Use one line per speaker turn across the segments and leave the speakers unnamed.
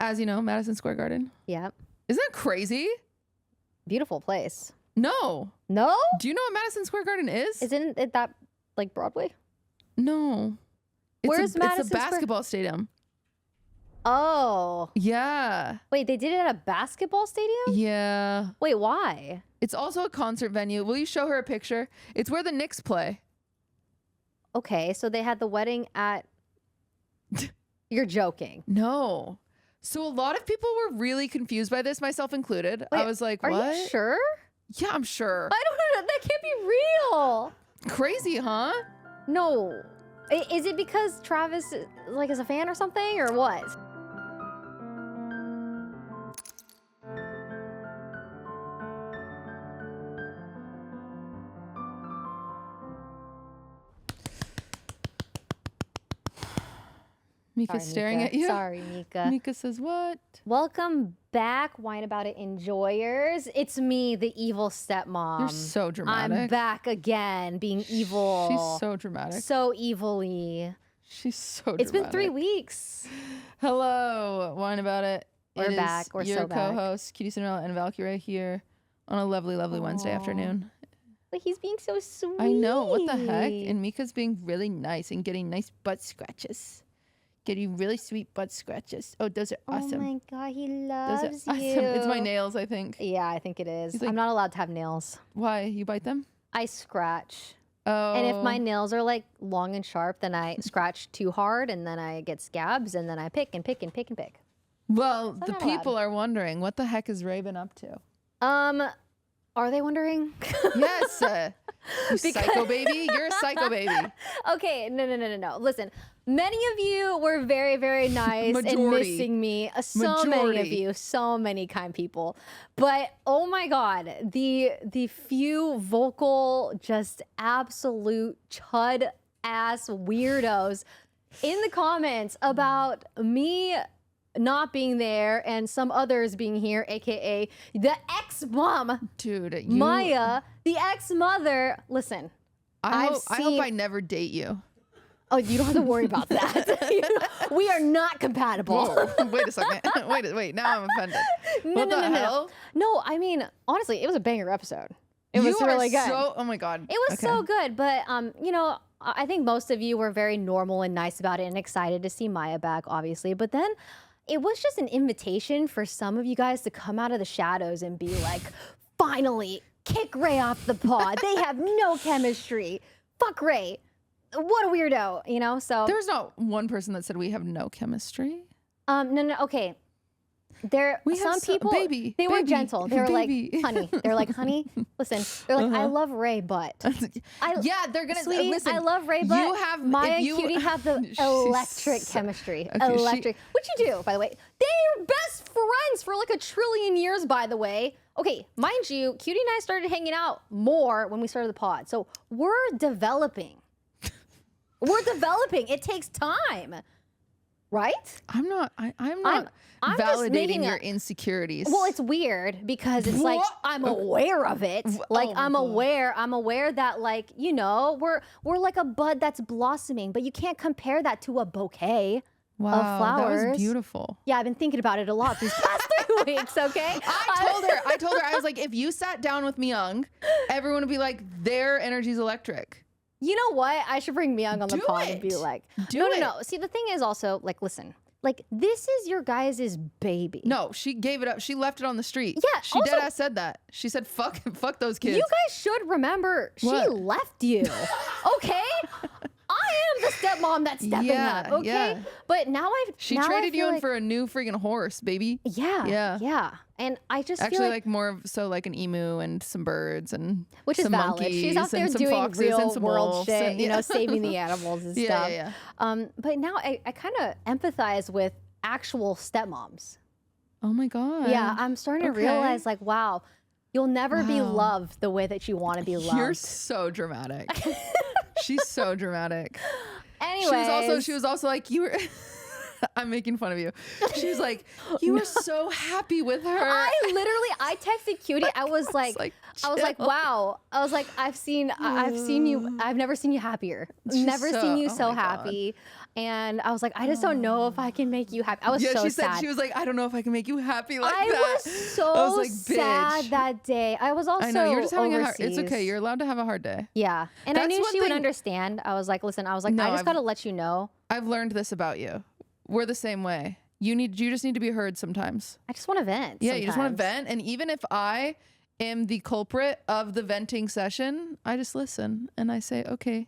As you know, Madison Square Garden.
Yeah.
Isn't that crazy?
Beautiful place.
No.
No?
Do you know what Madison Square Garden is?
Isn't it that like Broadway?
No.
Where's Madison
It's a basketball stadium.
Oh.
Yeah.
Wait, they did it at a basketball stadium?
Yeah.
Wait, why?
It's also a concert venue. Will you show her a picture? It's where the Knicks play.
Okay, so they had the wedding at... You're joking.
No. So a lot of people were really confused by this, myself included.
Wait,
I was like, what?
Are you sure?
Yeah, I'm sure.
I don't know. That can't be real.
Crazy, huh?
No. Is it because Travis like is a fan or something or what?
Mika's staring at you.
Sorry, Mika.
Mika says, what?
Welcome back, Wine About It enjoyers. It's me, the evil stepmom.
You're so dramatic.
I'm back again, being evil.
She's so dramatic.
So evilly.
She's so dramatic.
It's been 3 weeks.
Hello, Wine About It.
We're back. We're
your
so back.
co-hosts, QTCinderella and Valkyrae here on a lovely, lovely Wednesday afternoon.
But he's being so sweet.
I know. What the heck? And Mika's being really nice and getting nice butt scratches. Getting really sweet butt scratches. Oh, those are awesome.
Oh my God, he
Those
loves
are
you.
awesome. It's my nails, I think.
Yeah, I think it is.
Like,
I'm not allowed to have nails.
Why? You bite them?
I scratch.
Oh.
And if my nails are like long and sharp, then I scratch too hard and then I get scabs and then I pick and pick and pick and pick.
Well,
So
the people are wondering, what the heck is Ray been up to?
Are they wondering?
Yes. You psycho baby. You're a psycho baby.
Okay, no. Listen, many of you were very, very nice and missing me. So many of you, so many kind people. But oh my God, the few vocal, just absolute chud ass weirdos in the comments about me not being there and some others being here, aka the ex-mom,
dude,
Maya, the ex-mother. Listen,
I hope I never date you.
Oh, you don't have to worry about that. We are not compatible.
Whoa, wait a second. Wait. Now I'm offended. What the hell?
No, I mean, honestly, it was a banger episode. It was really good.
Oh my God.
It was so good, but you know, I think most of you were very normal and nice about it and excited to see Maya back, obviously. But then it was just an invitation for some of you guys to come out of the shadows and be like, finally, kick Ray off the pod. They have no chemistry. Fuck Ray. What a weirdo, you know? So
there's not one person that said we have no chemistry.
No, okay. Some people, they were gentle. They were like, honey. They're like, honey, listen. They're like, I love Ray, but
yeah, they're gonna
sweetie,
listen.
I love Ray, but
you have,
Maya and Cutie have the electric chemistry.
Okay,
electric, which you do, by the way. They're best friends for like 1 trillion years, by the way. Okay, mind you, Cutie and I started hanging out more when we started the pod, so we're developing. We're developing. It takes time, right?
I'm not validating your insecurities.
Well, it's weird because it's like I'm aware of it. Like I'm aware that, like, you know, we're like a bud that's blossoming, but you can't compare that to a bouquet of flowers.
That was beautiful.
Yeah, I've been thinking about it a lot these past 3 weeks, okay?
I told her, I was like, if you sat down with Myung, everyone would be like, their energy's electric.
You know what? I should bring Myung on the pod and be like, no. See, the thing is also, like, listen, like, this is your guys' baby.
No, she gave it up. She left it on the street.
Yeah.
She deadass said that. She said, fuck those kids.
You guys should remember she left you. Okay? I am the stepmom that's stepping up, okay? Yeah. But now
She traded you in for a new freaking horse, baby.
Yeah. And I just
actually
feel
like more of like an emu and some birds and
which is
some
valid.
monkeys.
She's out there
and some
doing
foxes
real
and some
world
wolves
shit,
and,
you know, saving the animals and stuff.
Yeah.
But now I kind of empathize with actual stepmoms.
Oh my God.
Yeah, I'm starting to realize, like, wow, you'll never be loved the way that you want to be loved.
You're so dramatic. She's so dramatic.
Anyways.
She was also like, you were I'm making fun of you. She was like, you were so happy with her.
I texted Cutie. I was like, wow. I was like, I've never seen you happier. Never seen you so happy. And I was like, I just don't know if I can make you happy. I was so sad.
She was like, I don't know if I can make you happy like
I
that.
was so
like,
sad that day. I was also
I know, you're just having
overseas.
a hard, it's okay. You're allowed to have a hard day.
Yeah. And I
That's
knew
one
she would
thing-
understand. I was like, listen, I
No,
just got to let you know.
I've learned this about you. We're the same way. You just need to be heard sometimes.
I just want to vent.
Yeah, you just want to
sometimes.
vent. And even if I am the culprit of the venting session, I just listen and I say, okay,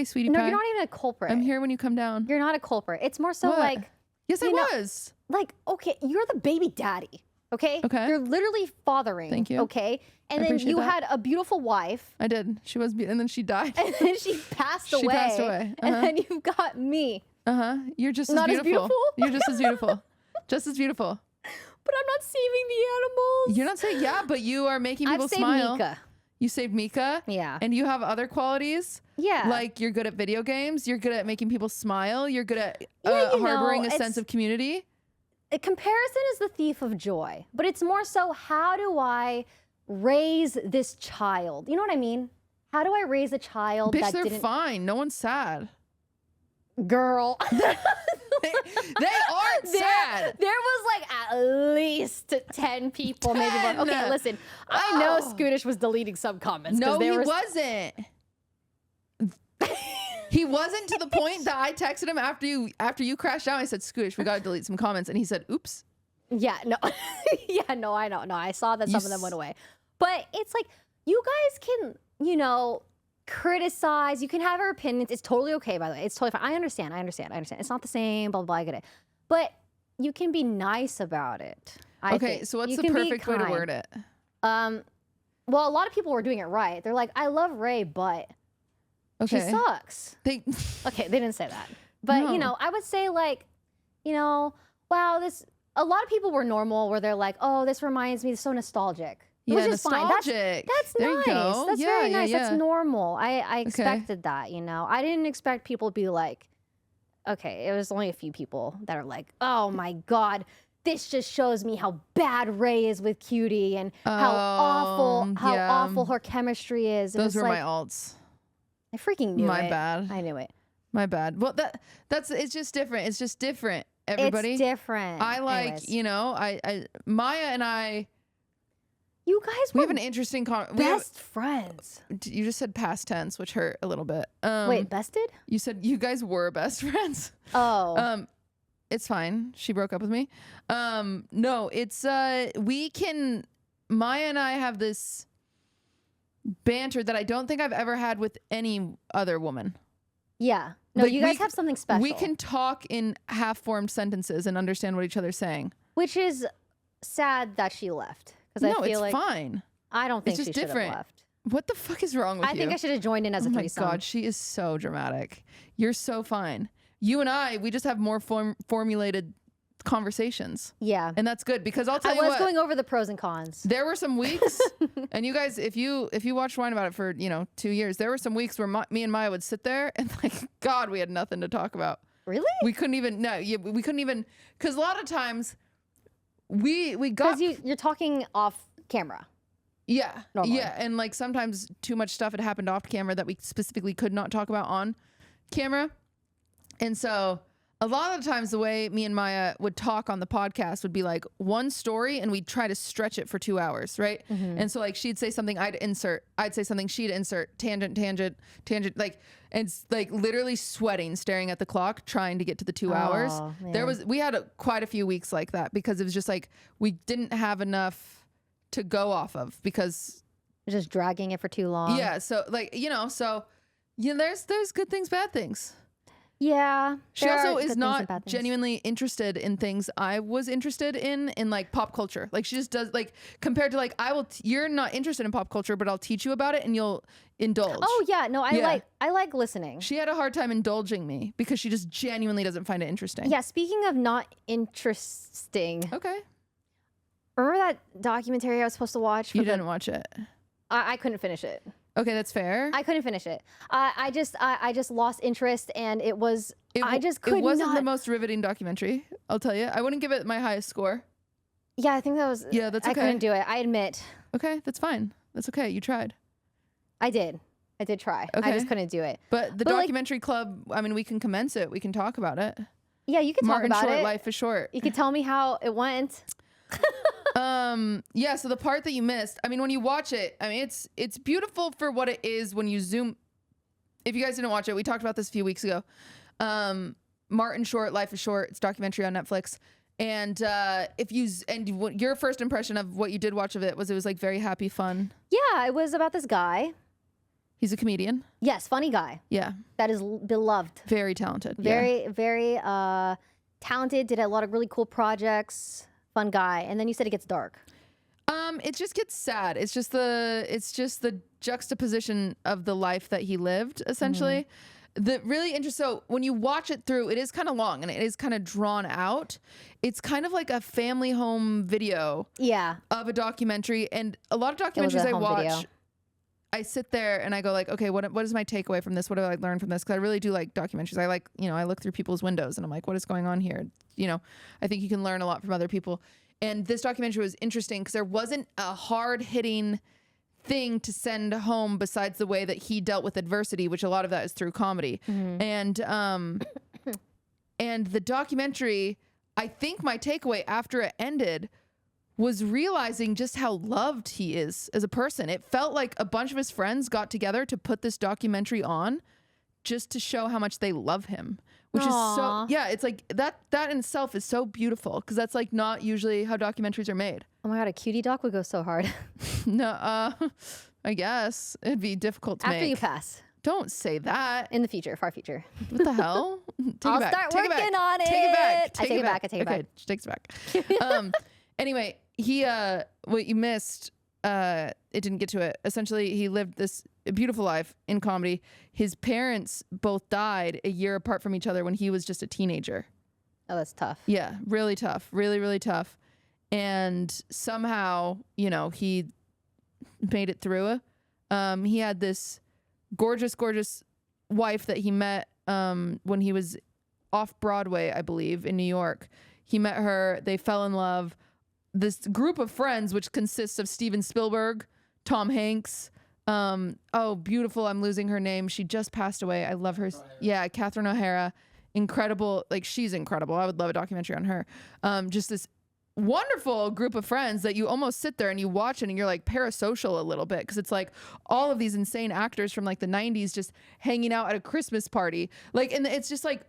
sweetie
No,
pie.
you're not even a culprit.
I'm here when you come down.
You're not a culprit. It's more so
What?
like,
Yes, I
you know,
was.
like, okay, you're the baby daddy. Okay.
Okay.
You're literally fathering.
Thank you.
Okay. And
I
then
appreciate
you
that.
had a beautiful wife.
I did. She was, and then she died.
And then she passed away.
She passed away.
And then you've got me.
You're just
Not
as
as
beautiful.
beautiful?
You're just as beautiful. Just as beautiful.
But I'm not saving the animals.
You're not saying, yeah, but you are making people
I've saved
smile.
Mika.
You saved Mika.
Yeah.
And you have other qualities.
Yeah.
Like you're good at video games. You're good at making people smile. You're good at
Yeah, you
harboring
know,
a sense of community.
A comparison is the thief of joy. But it's more so, how do I raise this child? You know what I mean? How do I raise a child
Bitch,
that
they're
didn't...
fine. No one's sad.
Girl.
They aren't sad.
There was like at least 10 people, maybe more.
10.
Okay, listen. I know
Oh.
Scootish was deleting some comments.
No,
there
he
was...
wasn't. He wasn't to the point that I texted him after you crashed out. I said, Scootish, we got to delete some comments. And he said, oops.
Yeah, no. Yeah, no, I know. No, I saw that some of them went away. But it's like, you guys can, you know, criticize. You can have your opinions. It's totally okay, by the way. It's totally fine. I understand. It's not the same, blah, blah, blah. I get it. But you can be nice about it. I
Okay,
think.
so what's
You
the
can be
perfect way to
kind.
word it?
Well, a lot of people were doing it right. They're like, I love Ray, but
Okay.
she sucks. Okay, they didn't say that. But,
No.
you know, I would say like, you know, wow, a lot of people were normal where they're like, oh, this reminds me, it's so nostalgic.
Yeah,
Which is fine.
nostalgic.
That's
There you
nice.
go.
That's
Yeah,
very
yeah,
nice.
yeah.
That's normal. I expected that, you know. I didn't expect people to be like, okay, it was only a few people that are like, oh my God, this just shows me how bad Ray is with Cutie and how awful her chemistry is. And
Those
it's
were
like,
my alts.
I freaking knew it.
My bad.
I knew it.
My bad. Well, it's just different. It's just different. Everybody.
It's different.
I like,
Anyways.
you know, Maya and I,
You guys
we
were
have an interesting
best friends.
You just said past tense, which hurt a little bit.
Wait, bested?
You said you guys were best friends.
Oh.
It's fine. She broke up with me. No, it's Maya and I have this banter that I don't think I've ever had with any other woman.
Yeah. No,
Like,
you guys have something special.
We can talk in half-formed sentences and understand what each other's saying.
Which is sad that she left. Because
No,
I feel
it's
like
fine.
I don't think
It's
she
just
should have
different.
left.
What the fuck is wrong with you?
I think I should have joined in as a
Oh my
threesome.
God, she is so dramatic. You're so fine. You and we just have more formulated conversations.
Yeah.
And that's good because I'll tell
I
you
was
what.
going over the pros and cons.
There were some weeks, and you guys, if you watched Wine About It for 2 years, there were some weeks where me and Maya would sit there and like, God, we had nothing to talk about.
Really?
We couldn't even. No, yeah, we couldn't even because a lot of times we got
Because you're talking off camera.
yeah
Normally.
yeah, and like sometimes too much stuff had happened off camera that we specifically could not talk about on camera, and so. A lot of the times the way me and Maya would talk on the podcast would be like one story and we'd try to stretch it for 2 hours, right? And so like she'd say something, I'd insert, I'd say something, she'd insert, tangent, like, and it's like literally sweating, staring at the clock, trying to get to the 2 hours.
Man.
We had quite a few weeks like that because it was just like, we didn't have enough to go off of because.
You're just dragging it for too long.
Yeah. So like, there's good things, bad things.
Yeah.
She
there
also
are good
is
things and
not
bad things.
genuinely interested in things I was interested in like pop culture. Like she just does like compared to like you're not interested in pop culture, but I'll teach you about it and you'll indulge.
Oh yeah, no, I like listening.
She had a hard time indulging me because she just genuinely doesn't find it interesting.
Yeah, speaking of not interesting.
Okay.
Remember that documentary I was supposed to watch?
You didn't watch it.
I couldn't finish it.
Okay, that's fair.
I couldn't finish it. I just lost interest, and it was. I just could not.
It wasn't the most riveting documentary. I'll tell you. I wouldn't give it my highest score.
Yeah, I think that was.
Yeah, that's okay.
I couldn't do it. I admit.
Okay, that's fine. That's okay. You tried.
I did. I did try.
Okay.
I just couldn't do it.
But the documentary club, I mean, we can commence it. We can talk about it.
Yeah, you can talk about
Short,
it.
Life is Short.
You can tell me how it went.
Yeah, so the part that you missed, I mean, when you watch it, I mean, it's beautiful for what it is when you zoom. If you guys didn't watch it, we talked about this a few weeks ago. Martin Short, Life is Short. It's a documentary on Netflix. And your first impression of what you did watch of it was like very happy, fun.
Yeah, it was about this guy.
He's a comedian.
Yes, funny guy.
Yeah.
That is beloved.
Very talented.
Very talented. Did a lot of really cool projects. Fun guy. And then you said it gets dark.
It just gets sad. It's just the juxtaposition of the life that he lived, essentially. The really interesting. So when you watch it through, it is kind of long and it is kind of drawn out. It's kind of like a family home video.
Yeah.
Of a documentary, and a lot of documentaries I watch. Video. I sit there and I go like, okay, what is my takeaway from this? What do I learn from this? Because I really do like documentaries. I like, I look through people's windows and I'm like, what is going on here? I think you can learn a lot from other people. And this documentary was interesting because there wasn't a hard-hitting thing to send home besides the way that he dealt with adversity, which a lot of that is through comedy. And the documentary, I think my takeaway after it ended was realizing just how loved he is as a person. It felt like a bunch of his friends got together to put this documentary on just to show how much they love him, which is so, yeah, it's like that in itself is so beautiful because that's like not usually how documentaries are made.
Oh my God, a cutie doc would go so hard.
No, I guess it'd be difficult to make.
After you pass.
Don't say that.
In the future, far future.
What the hell?
I'll start working on it.
Take it back.
I take it back. I take it back.
Okay, she takes it back. Anyway, he what you missed, it didn't get to it. Essentially, he lived this beautiful life in comedy. His parents both died a year apart from each other when he was just a teenager.
Oh, that's tough.
Yeah, really tough. Really, really tough. And somehow, he made it through. He had this gorgeous, gorgeous wife that he met when he was off Broadway, I believe, in New York. He met her. They fell in love. This group of friends, which consists of Steven Spielberg, Tom Hanks. Beautiful. I'm losing her name. She just passed away. I love her. Yeah, Catherine O'Hara. Incredible. Like, she's incredible. I would love a documentary on her. Just this wonderful group of friends that you almost sit there and you watch it and you're like parasocial a little bit because it's like all of these insane actors from like the 90s just hanging out at a Christmas party. Like, and it's just like,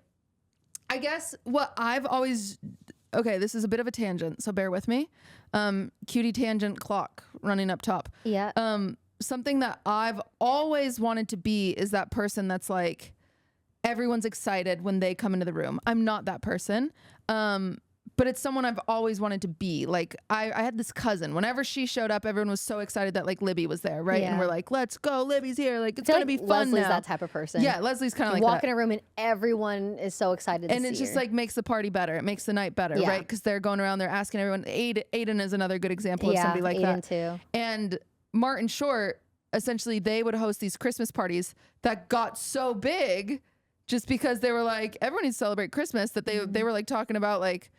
I guess what I've always, okay, this is a bit of a tangent, so bear with me. Cutie tangent clock running up top.
Yeah.
Something that I've always wanted to be is that person that's like, everyone's excited when they come into the room. I'm not that person. But it's someone I've always wanted to be. Like, I had this cousin. Whenever she showed up, everyone was so excited that, like, Libby was there, right? Yeah. And we're like, let's go, Libby's here. Like, it's going to be fun
Leslie's
now.
That type of person.
Yeah, Leslie's kind of like
walk
that.
in a room and everyone is so excited to see
And it just, like, makes the party better. It makes the night better, right? Because they're going around, they're asking everyone. Aiden is another good example of somebody like
Aiden
that.
Too.
And Martin Short, essentially, they would host these Christmas parties that got so big just because they were like, everyone needs to celebrate Christmas, that they were, like, talking about, like,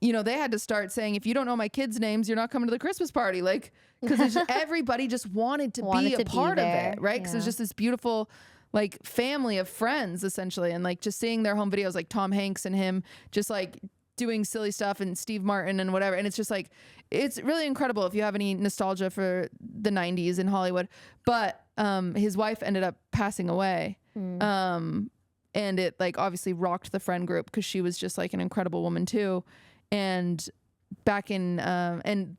they had to start saying, if you don't know my kids' names, you're not coming to the Christmas party. Like, because everybody just wanted to be a part of it, right? Because it's just this beautiful, like, family of friends, essentially. And, like, just seeing their home videos, like Tom Hanks and him just, like, doing silly stuff, and Steve Martin and whatever. And it's just, like, it's really incredible if you have any nostalgia for the 90s in Hollywood. But his wife ended up passing away. And it, like, obviously rocked the friend group because she was just, like, an incredible woman, too. And back in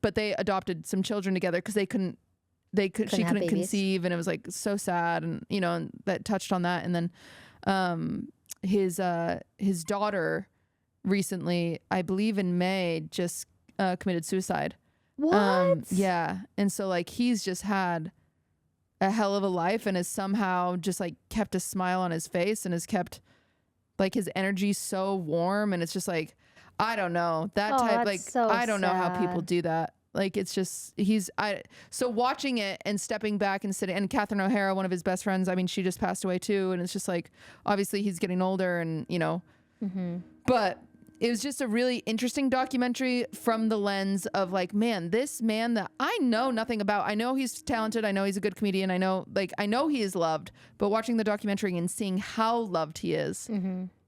but they adopted some children together because she couldn't conceive, and it was like so sad, and and that touched on that. And then his daughter recently, I believe in May, just committed suicide.
What?
Yeah. And so, like, he's just had a hell of a life and has somehow just, like, kept a smile on his face and has kept, like, his energy so warm. And it's just like, I don't know, that type, like,
so
I don't know how
sad.
people do that. Like, it's just, so watching it and stepping back and sitting, and Catherine O'Hara, one of his best friends, I mean, she just passed away too. And it's just like, obviously he's getting older and, but it was just a really interesting documentary from the lens of like, man, this man that I know nothing about. I know he's talented. I know he's a good comedian. I know he is loved. But watching the documentary and seeing how loved he is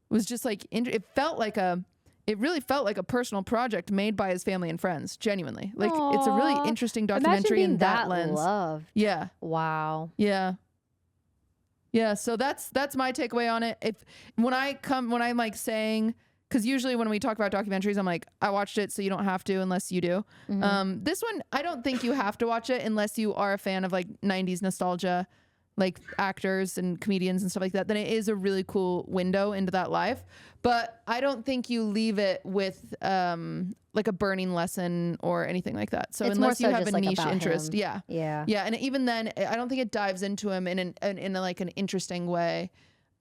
was just like, it really felt like a personal project made by his family and friends. Genuinely, like
Aww.
It's a really interesting documentary in that lens.
Loved.
Yeah.
Wow.
Yeah. Yeah. So that's my takeaway on it. When I'm like saying, because usually when we talk about documentaries, I'm like, I watched it, so you don't have to unless you do. This one, I don't think you have to watch it unless you are a fan of like 90s nostalgia, like actors and comedians and stuff like that. Then it is a really cool window into that life. But I don't think you leave it with like a burning lesson or anything like that. So
it's
unless you have a
like
niche interest,
yeah.
And even then, I don't think it dives into him in like an interesting way,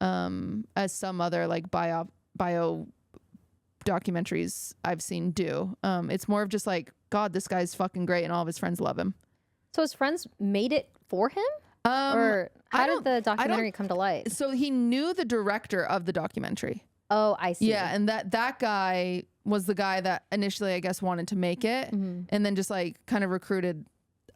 as some other like bio documentaries I've seen do. It's more of just like, God, this guy's fucking great, and all of his friends love him.
So his friends made it for him, or how did the documentary come to light?
So he knew the director of the documentary.
Oh, I see.
Yeah, and that guy was the guy that initially, I guess, wanted to make it, and then just like kind of recruited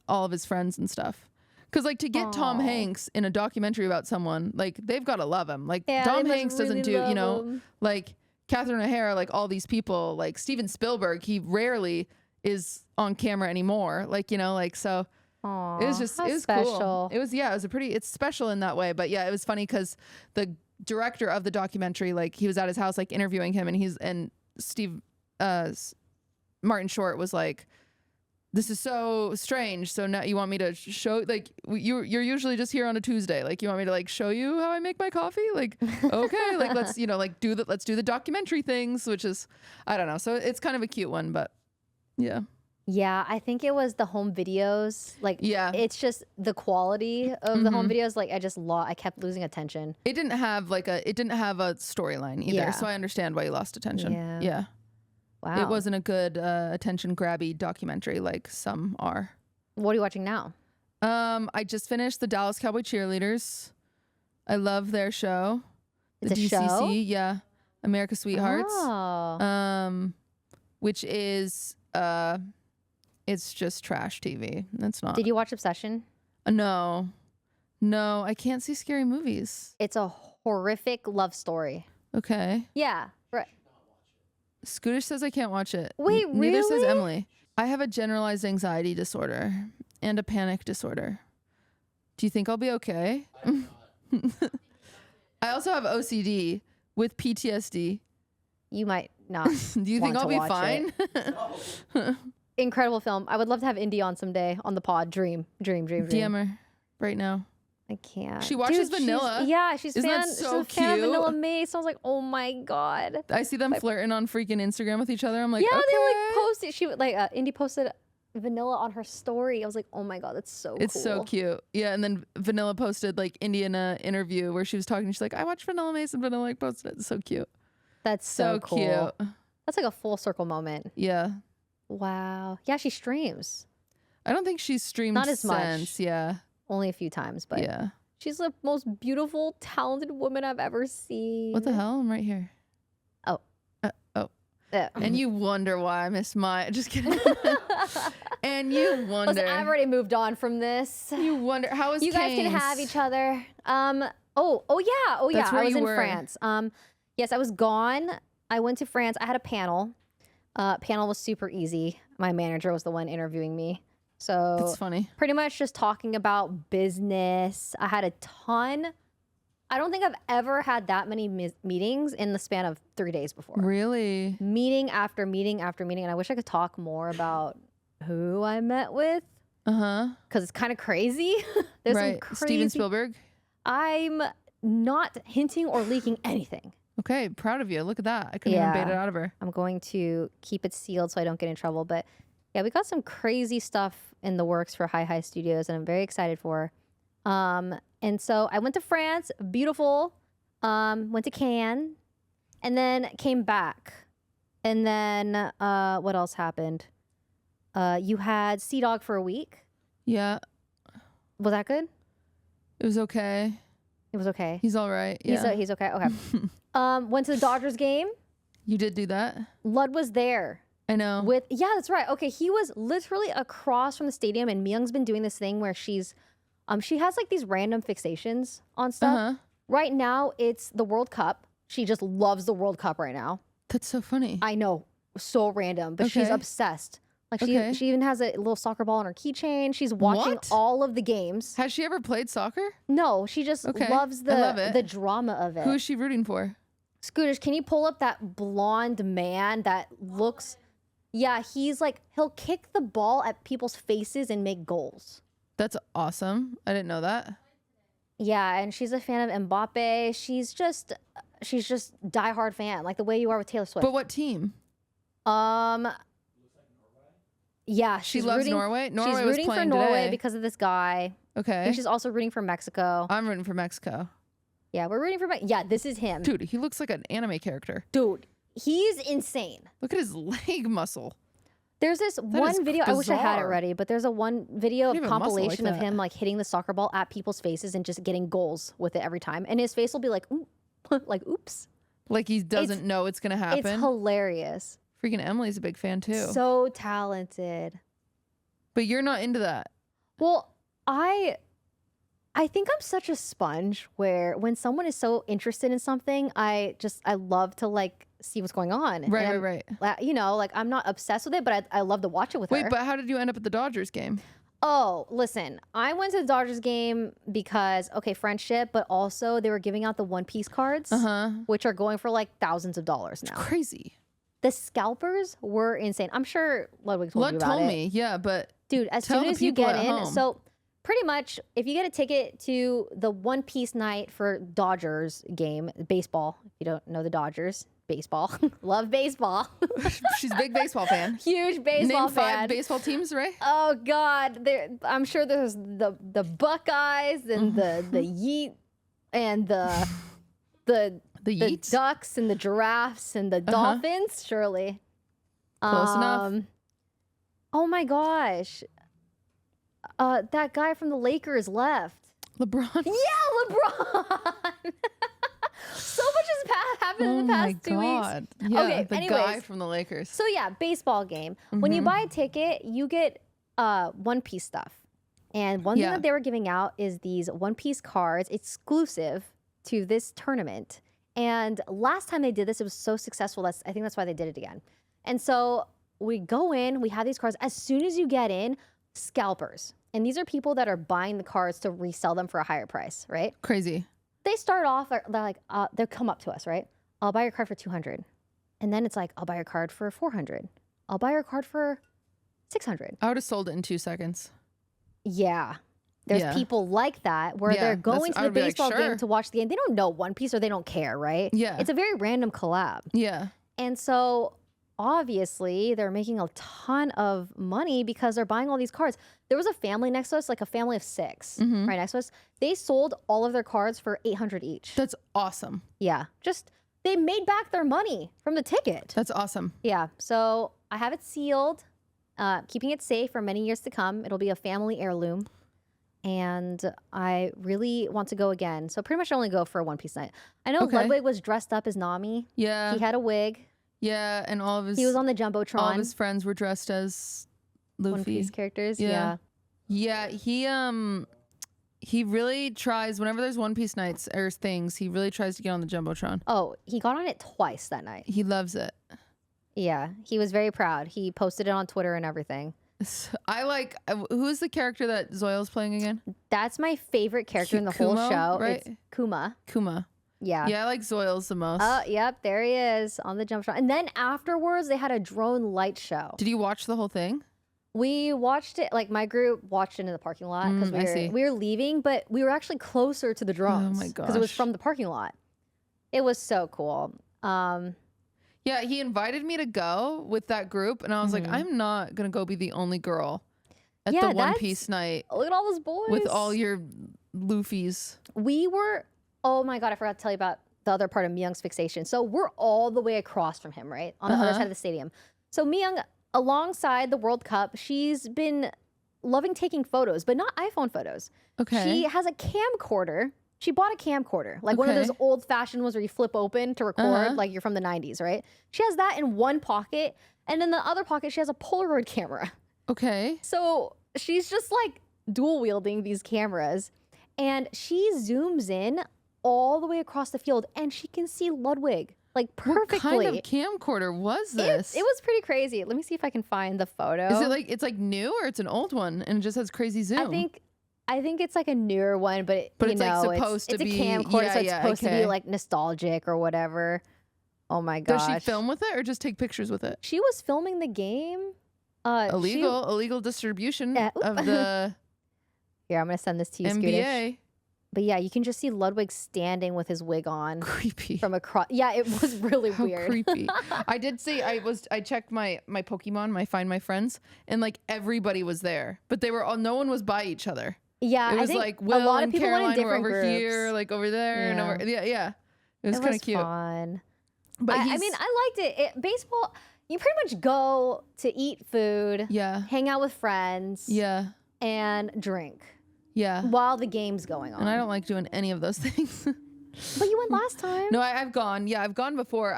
all of his friends and stuff. Because like to get Tom Hanks in a documentary about someone, like they've got to love him. Like Tom Hanks doesn't do, like Catherine O'Hara, like all these people, like Steven Spielberg, he rarely is on camera anymore. Like, so
Aww,
it was just, it was
special.
cool. It was it's special in that way. But yeah, it was funny because the director of the documentary, like he was at his house, like interviewing him, and Martin Short was like, this is so strange. So now you want me to show, like, you're usually just here on a Tuesday. Like, you want me to like show you how I make my coffee? Like, okay, like let's, like let's do the documentary things, which is, I don't know. So it's kind of a cute one, but yeah.
Yeah, I think it was the home videos. Like,
yeah,
it's just the quality of the home videos. Like, I kept losing attention.
It didn't have a storyline either.
Yeah.
So I understand why you lost attention. Yeah.
Wow.
It wasn't a good attention grabby documentary like some are.
What are you watching now?
I just finished the Dallas Cowboy Cheerleaders. I love their show.
It's
the
a
DCC,
show?
yeah. America's Sweethearts.
Oh.
Which is it's just trash TV. That's not.
Did you watch Obsession?
No, I can't see scary movies.
It's a horrific love story.
Okay.
Yeah. Right.
Scooter says I can't watch it.
Wait,
Neither says
really?
Emily. I have a generalized anxiety disorder and a panic disorder. Do you think I'll be okay? I also have OCD with PTSD.
You might not.
Do you think I'll be fine?
Incredible film. I would love to have Indy on someday on the pod. Dream.
DM her right now.
I can't.
She watches Vanilla.
She's
Isn't that
she's
so
a fan of
cute?
Vanilla Mace. I was like, oh my God.
I see them flirting on freaking Instagram with each other. I'm like,
Yeah,
okay.
they like posted. She would like Indy posted Vanilla on her story. I was like, oh my God, that's so
It's
cool.
so cute. Yeah, and then Vanilla posted like Indy in a interview where she was talking. She's like, I watched Vanilla Mace, and Vanilla like posted it. It's so cute.
That's so cool.
Cute.
That's like a full circle moment.
Yeah.
Wow. Yeah, she streams.
I don't think she's streamed
Not as
since.
much.
Yeah.
Only a few times, but
yeah.
She's the most beautiful, talented woman I've ever seen.
What the hell? I'm right here.
Oh.
And you wonder why I miss my. Just kidding. And you wonder.
Listen, I've already moved on from this.
You wonder how is
you guys can have each other. Oh yeah.
That's where
I was
you
in
were.
France. Yes, I was gone. I went to France. I had a panel. Panel was super easy. My manager was the one interviewing me. So
That's funny.
Pretty much just talking about business. I had a ton. I don't think I've ever had that many meetings in the span of 3 days before.
Really?
Meeting after meeting after meeting. And I wish I could talk more about who I met with. Because it's kind of crazy. There's some crazy.
Steven Spielberg?
I'm not hinting or leaking anything.
Okay, proud of you. Look at that. I couldn't even bait it out of her.
I'm going to keep it sealed so I don't get in trouble. But yeah, we got some crazy stuff in the works for Hi Studios, and I'm very excited for. And so I went to France, beautiful. Went to Cannes, and then came back. And then what else happened? You had Sea Dog for a week.
Yeah.
Was that good?
It was okay.
It was okay.
He's all right. Yeah.
He's okay. Okay. Went to the Dodgers game.
You did do that?
Lud was there.
I know.
Yeah, that's right. Okay, he was literally across from the stadium, and Myung's been doing this thing where she has like these random fixations on stuff. Right now, it's the World Cup. She just loves the World Cup right now.
That's so funny.
I know, so random, but she's obsessed. Like she even has a little soccer ball on her keychain. She's watching all of the games.
Has she ever played soccer?
No, she just loves the drama of it.
Who is she rooting for?
Scooters, can you pull up that blonde man that looks... Yeah, he'll kick the ball at people's faces and make goals.
That's awesome. I didn't know that.
Yeah, and she's a fan of Mbappe. She's just diehard fan, like the way you are with Taylor Swift.
But what team?
Yeah,
she loves Norway.
She's rooting for Norway because of this guy.
Okay.
And she's also rooting for Mexico.
I'm rooting for Mexico.
Yeah, we're rooting for Yeah, this is him.
Dude, he looks like an anime character.
Dude, he's insane.
Look at his leg muscle.
There's this one video.
Bizarre.
I wish I had it ready, but there's one video of compilation of him like hitting the soccer ball at people's faces and just getting goals with it every time. And his face will be like, like, oops.
Like he doesn't know it's going to happen.
It's hilarious.
Freaking Emily's a big fan too.
So talented.
But you're not into that.
Well, I think I'm such a sponge where when someone is so interested in something, I love to like see what's going on.
Right.
You know, like I'm not obsessed with it, but I love to watch it with her.
Wait, but how did you end up at the Dodgers game?
Oh, listen, I went to the Dodgers game because, friendship, but also they were giving out the One Piece cards, which are going for like thousands of dollars now.
It's crazy.
The scalpers were insane. I'm sure Ludwig told you about it.
Me, yeah, but
dude, as soon as you get in, so pretty much if you get a ticket to the One Piece night for Dodgers game, baseball, if you don't know the Dodgers, baseball, love baseball.
She's a big baseball fan.
Huge baseball fan.
Name 5 baseball teams, right?
Oh God, I'm sure there's the Buckeyes and the Yeet and the Ducks and the Giraffes and the Dolphins, surely.
Close enough.
Oh my gosh. That guy from the Lakers left.
LeBron?
Yeah, LeBron. So much has happened in the past 2 weeks.
Yeah,
okay,
the guy from the Lakers.
So yeah, baseball game. When you buy a ticket, you get One Piece stuff. And one thing that they were giving out is these One Piece cards exclusive to this tournament. And last time they did this, it was so successful. I think that's why they did it again. And so we go in, we have these cards. As soon as you get in, scalpers. And these are people that are buying the cards to resell them for a higher price, right?
Crazy.
They start off, they're like, they'll come up to us, right? I'll buy your card for $200. And then it's like, I'll buy your card for $400. I'll buy your card for $600.
I would have sold it in 2 seconds.
Yeah. There's people like that where they're going to the baseball game to watch the game. They don't know One Piece or they don't care, right?
Yeah.
It's a very random collab.
Yeah.
And so obviously they're making a ton of money because they're buying all these cards. There was a family next to us, like a family of 6 right next to us. They sold all of their cards for $800 each.
That's awesome.
Yeah. Just, they made back their money from the ticket.
That's awesome.
Yeah. So I have it sealed, keeping it safe for many years to come. It'll be a family heirloom. And I really want to go again. So pretty much I only go for a One Piece night. I know Ludwig was dressed up as Nami.
Yeah.
He had a wig.
Yeah, and all of his...
He was on the Jumbotron.
All of his friends were dressed as Luffy.
One Piece characters, yeah.
Yeah, he really tries, whenever there's One Piece nights or things, he really tries to get on the Jumbotron.
Oh, he got on it twice that night.
He loves it.
Yeah, he was very proud. He posted it on Twitter and everything.
I like, who's the character that Zoil's playing again?
That's my favorite character in the whole show.
Right?
It's Kuma.
Yeah. Yeah, I like Zoil's the most.
Oh, yep, there he is on the Jumbotron. And then afterwards, they had a drone light show.
Did you watch the whole thing?
We watched it, like my group watched it in the parking lot because we were leaving, but we were actually closer to the drones.
Oh my gosh.
Because it was from the parking lot. It was so cool.
Yeah, he invited me to go with that group, and I was like, I'm not going to go be the only girl at the One Piece night.
Look at all those boys.
With all your Luffys.
We were, oh my God, I forgot to tell you about the other part of Myung's fixation. So we're all the way across from him, right? On the other side of the stadium. So Myung, alongside the World Cup, she's been loving taking photos, but not iPhone photos.
Okay.
She has a camcorder. she bought a camcorder, like one of those old fashioned ones where you flip open to record, like you're from the 90s, right? She has that in one pocket, and in the other pocket, she has a Polaroid camera.
Okay.
So she's just like dual wielding these cameras, and she zooms in all the way across the field, and she can see Ludwig like perfectly.
What kind of camcorder was this?
It was pretty crazy. Let me see if I can find the photo.
Is it like it's like new, or it's an old one and it just has crazy zoom?
I think it's like a newer one, but
it's like supposed to be
a camcorder, so it's supposed to be like nostalgic or whatever. Oh my gosh!
Does she film with it or just take pictures with it?
She was filming the game.
Illegal distribution of the.
Here, I'm gonna send this to you,
NBA.
Scootish. But yeah, you can just see Ludwig standing with his wig on.
Creepy.
From across. Yeah, it was really weird.
Creepy. I did see. I checked my Pokemon, my Find My Friends, and like everybody was there, but they were all. No one was by each other.
Yeah,
it was like Will
a lot
and
of people
Caroline
went in
were over
different
here, like over there, and over. Yeah. It was kind of cute.
Fun.
But
I mean, I liked it. Baseball. You pretty much go to eat food.
Yeah.
Hang out with friends.
Yeah.
And drink.
Yeah.
While the game's going on.
And I don't like doing any of those things.
But you went last time.
No, I've gone. Yeah, I've gone before.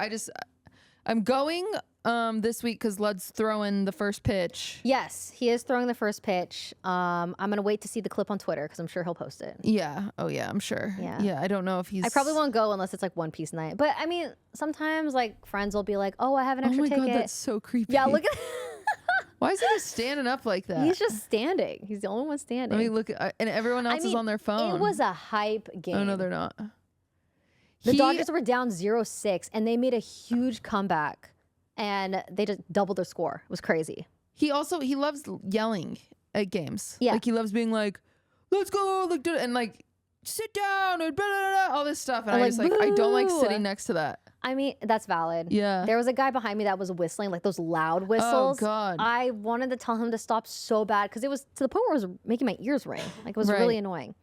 I'm going this week because Lud's throwing the first pitch.
Yes, he is throwing the first pitch. I'm going to wait to see the clip on Twitter because I'm sure he'll post it.
Yeah. Oh, yeah, I'm sure. Yeah, I don't know if he's...
I probably won't go unless it's like One Piece night. But I mean, sometimes like friends will be like, oh, I have an extra ticket.
Oh my God, that's so creepy.
Yeah, look at...
Why is he just standing up like that?
He's just standing. He's the only one standing.
Let me look at... and everyone else is on their phone.
It was a hype game.
Oh, no, they're not.
The Dodgers were down 0-6, and they made a huge comeback. And they just doubled their score. It was crazy.
He loves yelling at games.
Yeah.
Like he loves being like, let's go, like, do it, and like, sit down, and blah, blah, blah, all this stuff. And I just like, I don't like sitting next to that.
I mean, that's valid.
Yeah.
There was a guy behind me that was whistling, like those loud whistles.
Oh, God.
I wanted to tell him to stop so bad because it was to the point where it was making my ears ring. Like, it was really annoying.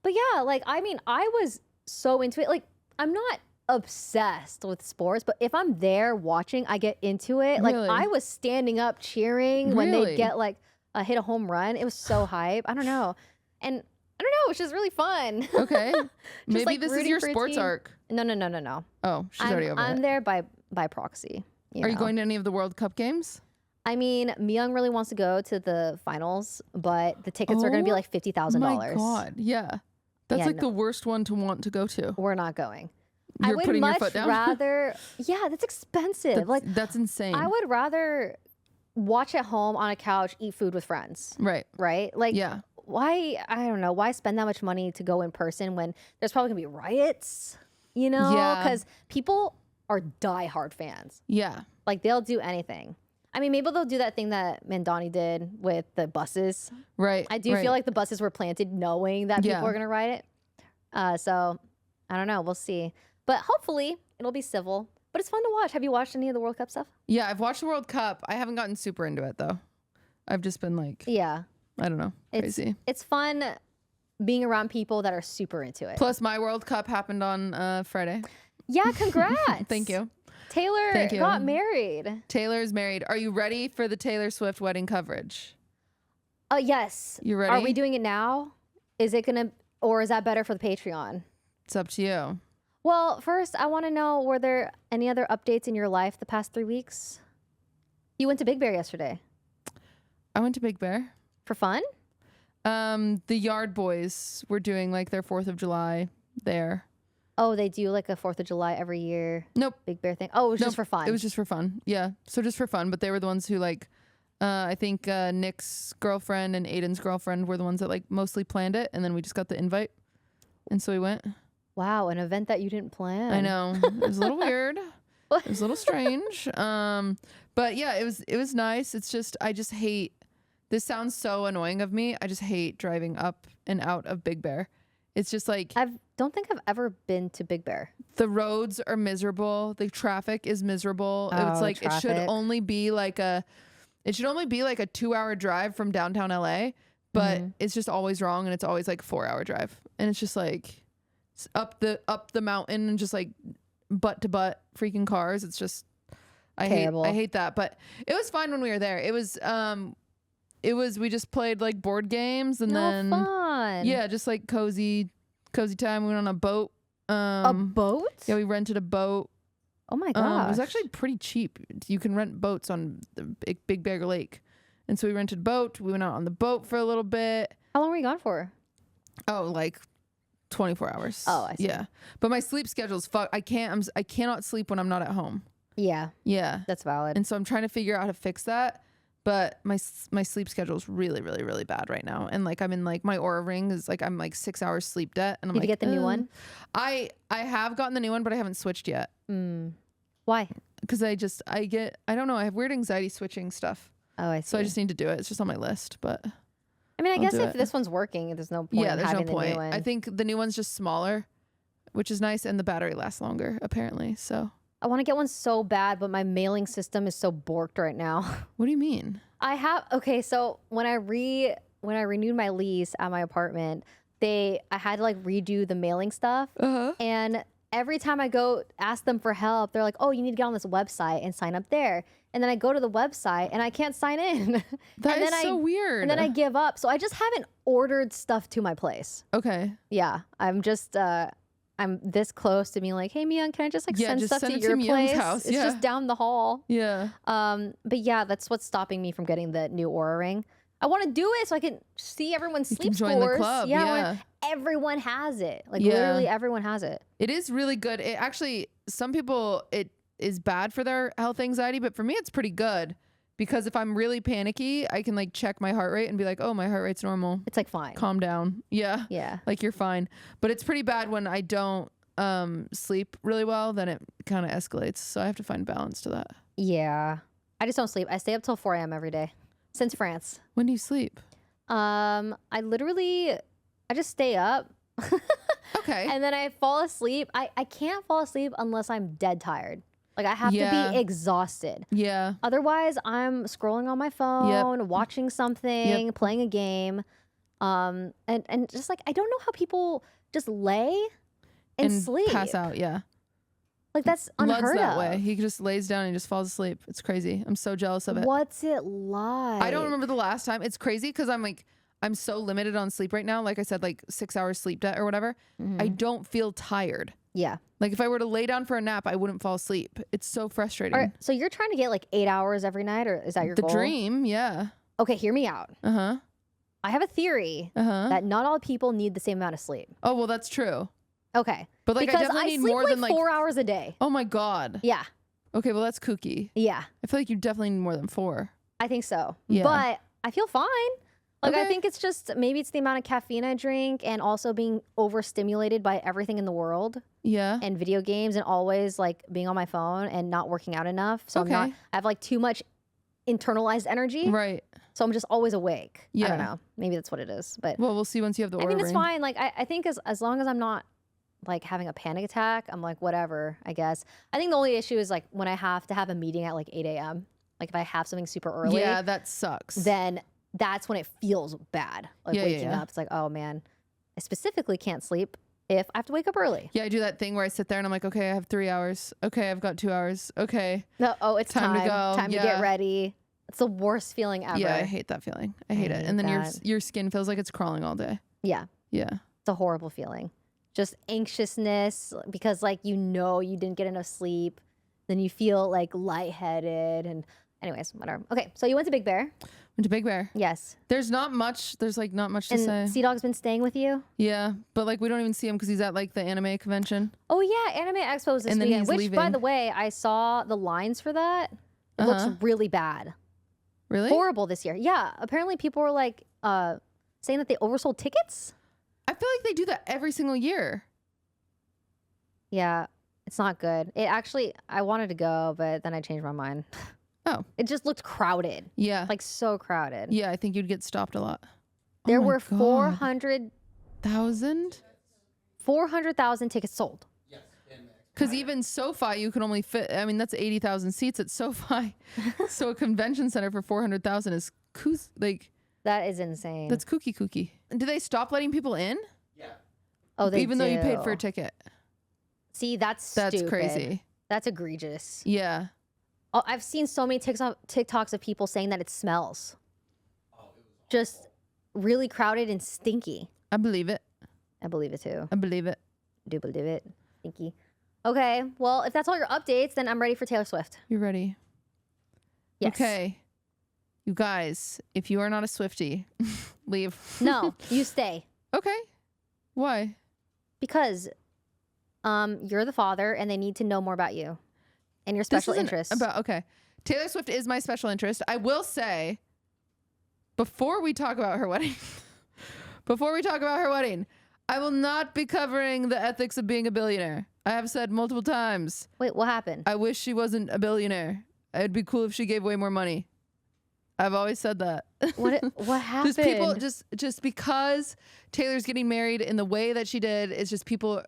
But yeah, like, I mean, I was so into it. Like, I'm not obsessed with sports, but if I'm there watching, I get into it. Like, I was standing up cheering when they get like hit a home run. It was so hype. I don't know. And I don't know, it's just really fun.
Okay. Maybe like this is your sports arc.
No.
Oh, she's already over
I'm
it.
there by proxy.
Are you going to any of the World Cup games?
I mean, Myung really wants to go to the finals, but the tickets are going to be like $50,000.
My God, yeah. That's like the worst one to want to go to.
We're not going.
You're
I would
putting
much
your foot down?
rather. Yeah, that's expensive.
That's insane.
I would rather watch at home on a couch, eat food with friends.
Right.
Like,
yeah.
Why? I don't know. Why spend that much money to go in person when there's probably gonna be riots? You know, because people are diehard fans.
Yeah.
Like they'll do anything. I mean, maybe they'll do that thing that Mandani did with the buses.
Right.
I do feel like the buses were planted knowing that people were gonna riot. So I don't know. We'll see. But hopefully it'll be civil. But it's fun to watch. Have you watched any of the World Cup stuff?
Yeah, I've watched the World Cup. I haven't gotten super into it though. I've just been like, I don't know, crazy.
It's fun being around people that are super into it.
Plus, my World Cup happened on Friday.
Yeah, congrats.
Thank you.
Taylor got married.
Taylor's married. Are you ready for the Taylor Swift wedding coverage?
Yes.
You ready?
Are we doing it now? Is it gonna, or is that better for the Patreon?
It's up to you.
Well, first, I want to know, were there any other updates in your life the past 3 weeks? You went to Big Bear yesterday.
I went to Big Bear.
For fun?
The Yard Boys were doing like their 4th of July there.
Oh, they do like a 4th of July every year.
Nope.
Big Bear thing. Oh, it was just for fun.
It was just for fun. Yeah. So just for fun. But they were the ones who like, I think Nick's girlfriend and Aiden's girlfriend were the ones that like mostly planned it. And then we just got the invite. And so we went.
Wow. An event that you didn't plan.
I know. It was a little weird. It was a little strange. But yeah, it was nice. It's just, I just hate, this sounds so annoying of me. I just hate driving up and out of Big Bear. It's just like,
I don't think I've ever been to Big Bear.
The roads are miserable. The traffic is miserable. It's like,
traffic.
it should only be like a 2-hour drive from downtown LA, but it's just always wrong. And it's always like 4-hour drive. And it's just like up the mountain and just like butt to butt freaking cars. It's just, I hate that. But it was fine when we were there. It was we just played like board games and then
fun.
Yeah, just like cozy Cozy time. We went on a boat.
A boat?
Yeah, we rented a boat.
Oh my gosh.
It was actually pretty cheap. You can rent boats on the Big Bear Lake. And so we rented a boat. We went out on the boat for a little bit.
How long were you gone for?
Oh, like 24 hours.
Oh, I see.
Yeah. But my sleep schedule's fuck. I cannot sleep when I'm not at home.
Yeah.
Yeah.
That's valid.
And so I'm trying to figure out how to fix that. But my sleep schedule is really, really, really bad right now. And like I'm in like my Aura ring is like I'm like 6 hours sleep debt. And I'm
Did
like,
you get the new one?
I have gotten the new one, but I haven't switched yet.
Why?
Because I don't know. I have weird anxiety switching stuff.
Oh, I see.
So I just need to do it. It's just on my list. But
I mean, I
I'll
guess
do
if
it.
this one's working, there's no point in
there's
having
no
the
point.
new one.
I think the new one's just smaller, which is nice, and the battery lasts longer apparently. So
I want to get one so bad, but my mailing system is so borked right now.
what do you mean?
So when I renewed my lease at my apartment, I had to like redo the mailing stuff. And every time I go ask them for help, they're like, oh, you need to get on this website and sign up there. And then I go to the website and I can't sign in.
That is so weird.
And then I give up. So I just haven't ordered stuff to my place.
Okay.
Yeah. I'm just, I'm this close to being like, hey, Mian, can I just like send stuff to your place?
House.
It's just down the hall.
Yeah.
But yeah, that's what's stopping me from getting the new Aura ring. I want to do it so I can see everyone's sleep scores.
Join the club. Yeah.
Everyone has it. Like literally everyone has it.
It is really good. It actually, some people, it is bad for their health anxiety, but for me, it's pretty good because if I'm really panicky, I can like check my heart rate and be like, oh, my heart rate's normal.
It's like fine.
Calm down. Yeah.
Yeah.
Like you're fine. But it's pretty bad when I don't sleep really well, then it kind of escalates. So I have to find balance to that.
Yeah. I just don't sleep. I stay up till 4 a.m. every day since France.
When do you sleep?
I just stay up.
Okay.
And then I fall asleep. I can't fall asleep unless I'm dead tired. Like I have to be exhausted.
Yeah.
Otherwise, I'm scrolling on my phone, watching something, playing a game. And just like, I don't know how people just lay and sleep.
Pass out, yeah.
Like that's unheard
Lud's that
of.
way. He just lays down and just falls asleep. It's crazy. I'm so jealous of it.
What's it like?
I don't remember the last time. It's crazy because I'm so limited on sleep right now. Like I said, like 6 hours sleep debt or whatever. I don't feel tired.
Yeah.
Like if I were to lay down for a nap, I wouldn't fall asleep. It's so frustrating.
All right, so you're trying to get like 8 hours every night, or is that your goal?
The dream, yeah.
Okay, hear me out. I have a theory that not all people need the same amount of sleep.
Oh, well, that's true.
Okay.
But like
because
I definitely need
sleep
more
like
than like
4 hours a day.
Oh my God.
Yeah.
Okay, well that's kooky.
Yeah.
I feel like you definitely need more than 4.
I think so.
Yeah.
But I feel fine. Like I
Okay.
think it's just maybe it's the amount of caffeine I drink and also being overstimulated by everything in the world
Yeah.
and video games and always like being on my phone and not working out enough. So I have like too much internalized energy.
Right.
So I'm just always awake. I
Yeah.
don't know. Maybe that's what it is. But
Well, we'll see once you have the
I
Aura
mean, it's
ring.
fine. Like I think as long as I'm not like having a panic attack, I'm like, whatever, I guess. I think the only issue is like when I have to have a meeting at like 8 a.m. Like if I have something super early.
Yeah, that sucks.
Then that's when it feels bad. Like waking up. It's like, oh man, I specifically can't sleep if I have to wake up early.
Yeah, I do that thing where I sit there and I'm like, okay, I have 3 hours. Okay, I've got 2 hours. Okay.
No, it's time
to go.
Time to get ready. It's the worst feeling ever.
Yeah, I hate that feeling. I hate it. And then your skin feels like it's crawling all day.
Yeah.
Yeah.
It's a horrible feeling. Just anxiousness because like you didn't get enough sleep. Then you feel like lightheaded and anyways, whatever. Okay, so you went to Big Bear.
Went to Big Bear.
Yes.
There's not much to say.
And Sea Dog's been staying with you?
Yeah, but like we don't even see him because he's at like the anime convention.
Oh yeah, Anime Expo is this weekend. Which, by the way, I saw the lines for that. It looks really bad.
Really?
Horrible this year. Yeah. Apparently people were like saying that they oversold tickets.
I feel like they do that every single year.
Yeah, it's not good. It actually, I wanted to go, but then I changed my mind.
Oh.
It just looked crowded.
Yeah.
Like so crowded.
Yeah, I think you'd get stopped a lot.
There were 400,000 tickets sold.
Because even SoFi, you can only fit, I mean, that's 80,000 seats at SoFi. So a convention center for 400,000 is like...
That is insane.
That's kooky. Do they stop letting people in?
Yeah.
Oh, they
Even though you paid for a ticket.
See, that's stupid.
Crazy.
That's egregious.
Yeah.
Oh, I've seen so many TikToks of people saying that it smells. Just really crowded and stinky.
I believe it.
I believe it too.
I believe it.
Do believe it. Thank you. Okay, well, if that's all your updates, then I'm ready for Taylor Swift.
You ready?
Yes.
Okay. You guys, if you are not a Swiftie, leave.
No, you stay.
Okay. Why?
Because you're the father and they need to know more about you and your special interests.
Okay. Taylor Swift is my special interest. I will say, before we talk about her wedding, I will not be covering the ethics of being a billionaire. I have said multiple times.
Wait, what happened?
I wish she wasn't a billionaire. It'd be cool if she gave way more money. I've always said that.
What happened?
Just because Taylor's getting married in the way that she did, it's just we're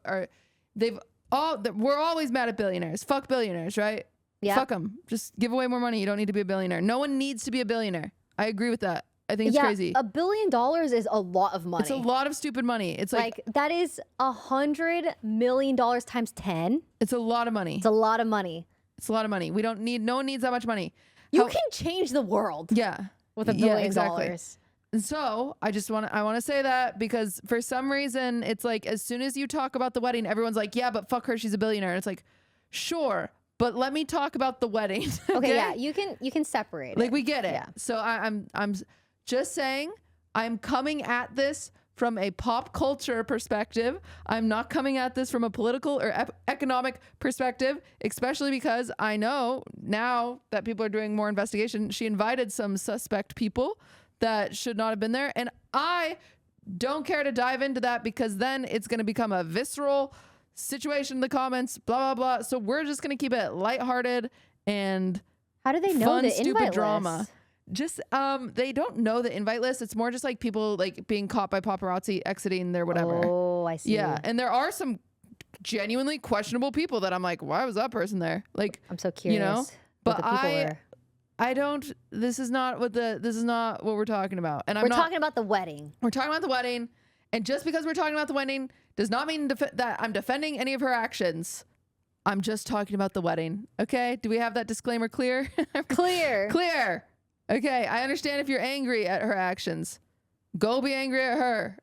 always mad at billionaires. Fuck billionaires, right?
Yeah.
Fuck them. Just give away more money. You don't need to be a billionaire. No one needs to be a billionaire. I agree with that. I think it's crazy.
$1 billion is a lot of money.
It's a lot of stupid money. It's like
that is $100 million times 10.
It's a lot of money.
It's a lot of money.
It's a lot of money. No one needs that much money.
You can change the world.
Yeah.
With $1 billion.
Exactly. And so I want to say that because for some reason it's like as soon as you talk about the wedding, everyone's like, yeah, but fuck her, she's a billionaire. And it's like, sure, but let me talk about the wedding.
Okay, yeah, you can separate it.
Like we get it.
Yeah.
So I'm just saying I'm coming at this from a pop culture perspective. I'm not coming at this from a political or economic perspective, especially because I know now that people are doing more investigation, she invited some suspect people that should not have been there. And I don't care to dive into that because then it's going to become a visceral situation in the comments, blah, blah, blah. So we're just going to keep it lighthearted and
how do they know
fun,
the
stupid
invite
drama.
list?
Just they don't know the invite list. It's more just like people like being caught by paparazzi exiting their whatever.
Oh, I see.
Yeah, and there are some genuinely questionable people that I'm like, why was that person there? Like,
I'm so curious.
You know, but
what the people were.
I don't. This is not what we're talking about. And
we're talking about the wedding.
We're talking about the wedding, and just because we're talking about the wedding does not mean that I'm defending any of her actions. I'm just talking about the wedding. Okay? Do we have that disclaimer clear?
Clear.
Clear. Okay, I understand if you're angry at her actions. Go be angry at her.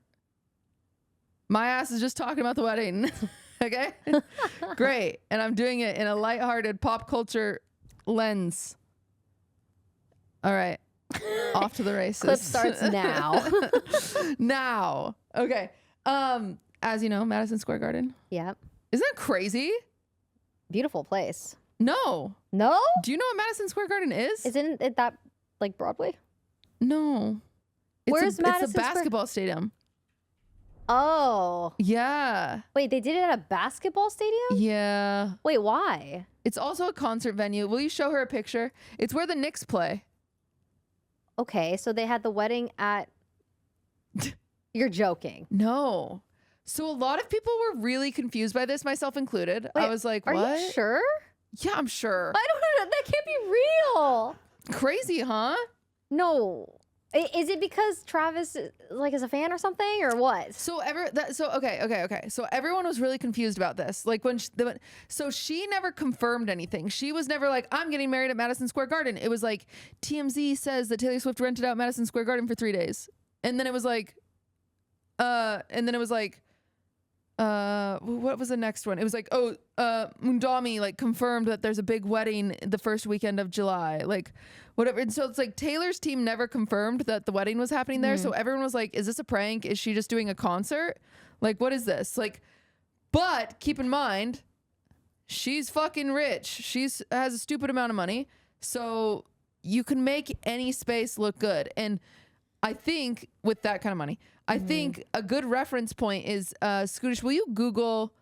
My ass is just talking about the wedding. Okay? Great. And I'm doing it in a lighthearted pop culture lens. All right. Off to the races.
Clip starts now.
Now. Okay. As you know, Madison Square Garden.
Yeah.
Isn't that crazy?
Beautiful place.
No.
No?
Do you know what Madison Square Garden is?
Isn't it that like Broadway?
No.
Where's Madison
It's a basketball stadium.
Oh.
Yeah.
Wait, they did it at a basketball stadium?
Yeah.
Wait, why?
It's also a concert venue. Will you show her a picture? It's where the Knicks play.
Okay, so they had the wedding at... You're joking.
No. So a lot of people were really confused by this, myself included.
Wait,
I was like, what?
Are you sure?
Yeah, I'm sure.
I don't know. That can't be real.
Crazy, huh?
No. Is it because Travis is a fan or something or what?
Okay. So everyone was really confused about this. Like so she never confirmed anything. She was never like, I'm getting married at Madison Square Garden. It was like TMZ says that Taylor Swift rented out Madison Square Garden for 3 days. And then it was like, what was the next one? It was like, Mundami like confirmed that there's a big wedding the first weekend of July, like whatever. And so it's like Taylor's team never confirmed that the wedding was happening there. So everyone was like, is this a prank? Is she just doing a concert? Like, what is this? Like, but keep in mind, she's fucking rich. Has a stupid amount of money. So you can make any space look good. And I think with that kind of money, I think a good reference point is, Scootish, will you Google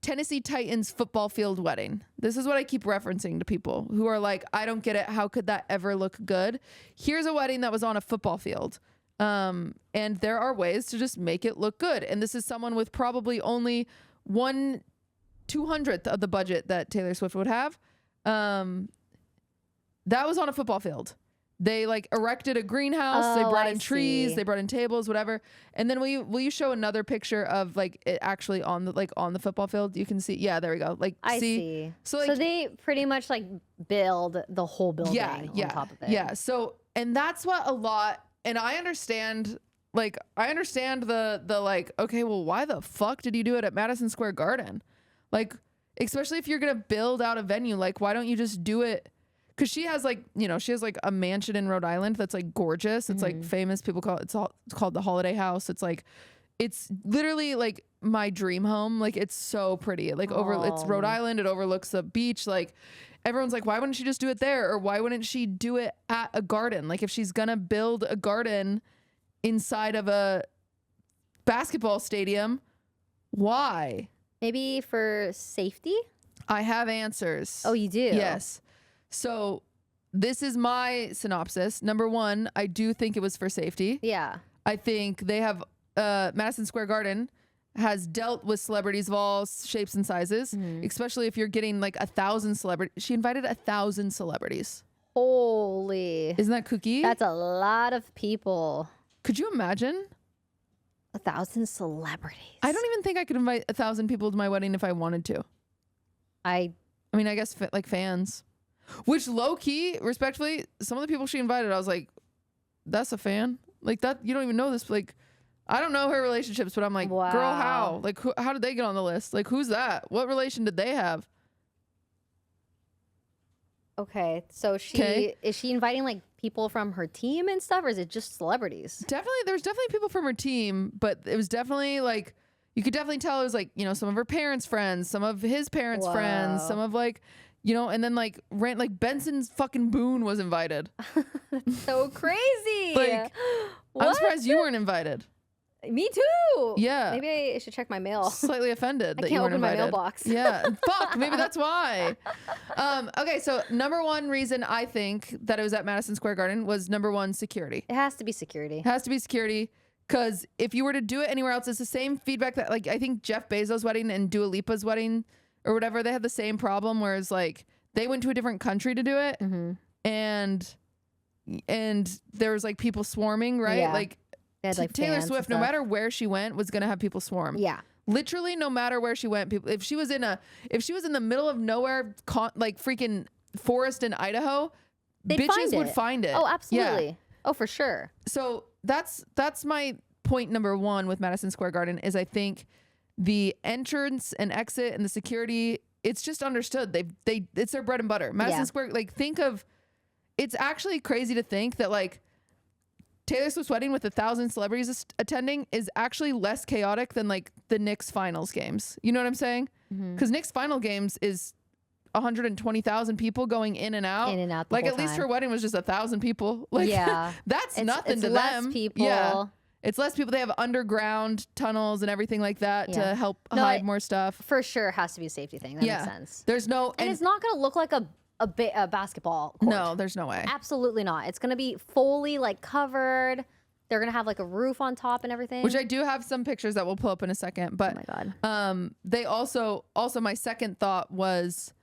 Tennessee Titans football field wedding? This is what I keep referencing to people who are like, I don't get it. How could that ever look good? Here's a wedding that was on a football field. And there are ways to just make it look good. And this is someone with probably only 1/200th of the budget that Taylor Swift would have. That was on a football field. They like erected a greenhouse. They brought in trees. They brought in tables, whatever. And then will you show another picture of like it actually on the football field? You can see. Yeah, there we go. Like
I see.
So
they pretty much like build the whole building on top of it.
Yeah. So and that's what a lot. And I understand like, I understand the like, okay, well, why the fuck did you do it at Madison Square Garden? Like, especially if you're going to build out a venue, like, why don't you just do it? Because she has like, you know, she has like a mansion in Rhode Island that's like gorgeous. It's like famous. People call it, it's called the Holiday House. It's like, it's literally like my dream home. Like, it's so pretty. Like it's Rhode Island. It overlooks the beach. Like, everyone's like, why wouldn't she just do it there? Or why wouldn't she do it at a garden? Like, if she's going to build a garden inside of a basketball stadium, why?
Maybe for safety?
I have answers.
Oh, you do?
Yes. So this is my synopsis. Number one, I do think it was for safety.
Yeah.
I think they have Madison Square Garden has dealt with celebrities of all shapes and sizes, especially if you're getting like 1,000 celebrities. She invited 1,000 celebrities.
Holy.
Isn't that kooky?
That's a lot of people.
Could you imagine?
1,000 celebrities.
I don't even think I could invite 1,000 people to my wedding if I wanted to. I mean, I guess like fans. Which low key, respectfully, some of the people she invited, I was like, that's a fan? Like that, you don't even know this. Like, I don't know her relationships, but I'm like,
wow.
Girl, how? Like, how did they get on the list? Like, who's that? What relation did they have?
Okay, so is she inviting like people from her team and stuff, or is it just celebrities?
Definitely, there's definitely people from her team, but it was definitely like, you could definitely tell it was like, you know, some of her parents' friends, some of his parents' friends, some of like, you know, and then like Benson's fucking Boone was invited.
That's so crazy.
Like, I'm surprised you weren't invited.
Me too.
Yeah.
Maybe I should check my mail.
Slightly offended that
I
you
can't
weren't
open
invited.
my mailbox.
Yeah. Fuck. Maybe that's why. Okay. So number one reason I think that it was at Madison Square Garden was number one, security.
It has to be security.
It has to be security. Because if you were to do it anywhere else, it's the same feedback that like, I think Jeff Bezos' wedding and Dua Lipa's wedding or whatever, they had the same problem, whereas like they went to a different country to do it. And there was like people swarming, right?
Yeah.
Like,
like
Taylor Swift, no matter where she went, was gonna have people swarm.
Yeah,
literally, no matter where she went, people. If she was in the middle of nowhere, like freaking forest in Idaho, bitches would find it.
Oh, absolutely.
Yeah.
Oh, for sure.
So that's my point number one with Madison Square Garden is I think the entrance and exit and the security, it's just understood. It's their bread and butter. Madison Square, like it's actually crazy to think that like Taylor Swift's wedding with 1,000 celebrities attending is actually less chaotic than like the Knicks finals games. You know what I'm saying? Because Knicks final games is 120,000 people going in and out.
In and out.
Like at least her wedding was just 1,000 people. Like that's nothing to
less
them.
People.
Yeah. It's less people. They have underground tunnels and everything like that to help hide more stuff.
For sure has to be a safety thing. That makes sense.
There's no...
And it's not going to look like a basketball court.
No, there's no way.
Absolutely not. It's going to be fully like covered. They're going to have like a roof on top and everything.
Which I do have some pictures that we'll pull up in a second. But
oh my God.
They also my second thought was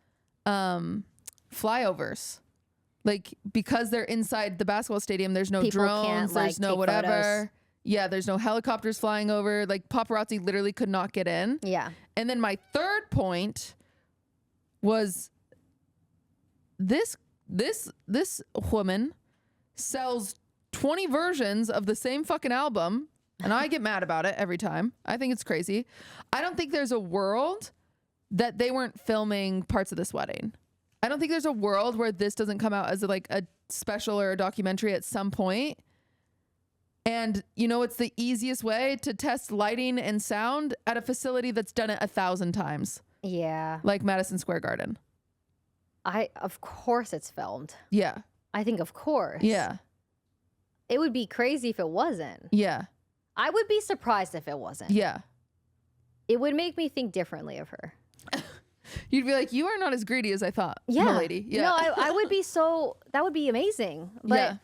flyovers. Like because they're inside the basketball stadium, there's no drones, there's no whatever. Photos. Yeah, there's no helicopters flying over. Like paparazzi literally could not get in.
Yeah.
And then my third point was this woman sells 20 versions of the same fucking album, and I get mad about it every time. I think it's crazy. I don't think there's a world that they weren't filming parts of this wedding. I don't think there's a world where this doesn't come out as like a special or a documentary at some point. And you know, it's the easiest way to test lighting and sound at a facility that's done it 1,000 times.
Yeah.
Like Madison Square Garden.
Of course it's filmed.
Yeah.
I think of course.
Yeah.
It would be crazy if it wasn't.
Yeah.
I would be surprised if it wasn't.
Yeah.
It would make me think differently of her.
You'd be like, you are not as greedy as I thought, lady. Yeah.
No, I would be that would be amazing. But,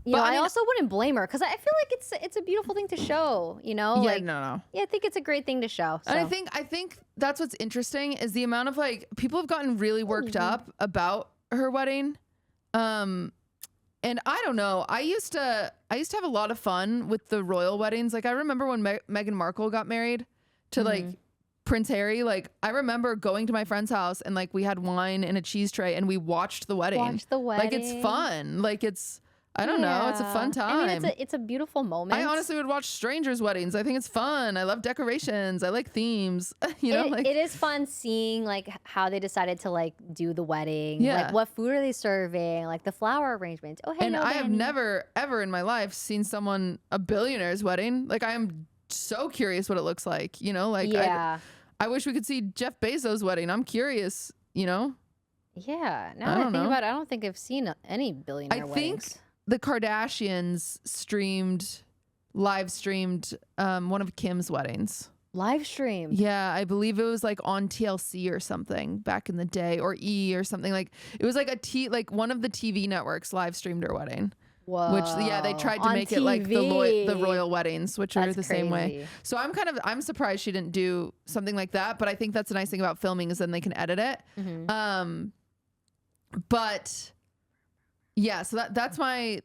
you know, I also wouldn't blame her because I feel like it's a beautiful thing to show, you know?
Yeah,
like,
no.
Yeah, I think it's a great thing to show. So.
And I think that's what's interesting is the amount of like people have gotten really worked up about her wedding. And I don't know. I used to have a lot of fun with the royal weddings. Like I remember when Meghan Markle got married to like Prince Harry. Like I remember going to my friend's house and like we had wine and a cheese tray and we watched the wedding.
Watched the wedding.
Like it's fun. Like I don't know. It's a fun time.
I mean, it's a beautiful moment.
I honestly would watch strangers' weddings. I think it's fun. I love decorations. I like themes. You know,
it is fun seeing like how they decided to like do the wedding.
Yeah.
Like what food are they serving? Like the flower arrangement. Oh, hey,
and
no,
I have
Danny.
never ever in my life seen a billionaire's wedding. Like I am so curious what it looks like. You know, like I wish we could see Jeff Bezos' wedding. I'm curious. You know.
Yeah. Now that I think about it, I don't think I've seen any billionaire weddings.
Think the Kardashians live streamed one of Kim's weddings.
Live streamed?
Yeah, I believe it was like on TLC or something back in the day, or E or something. Like it was like one of the TV networks live streamed her wedding.
Whoa.
Which they tried to make
TV.
it like the royal weddings, which are the same way.
Crazy.
So I'm surprised she didn't do something like that. But I think that's the nice thing about filming is then they can edit it.
Mm-hmm.
But yeah, so that's my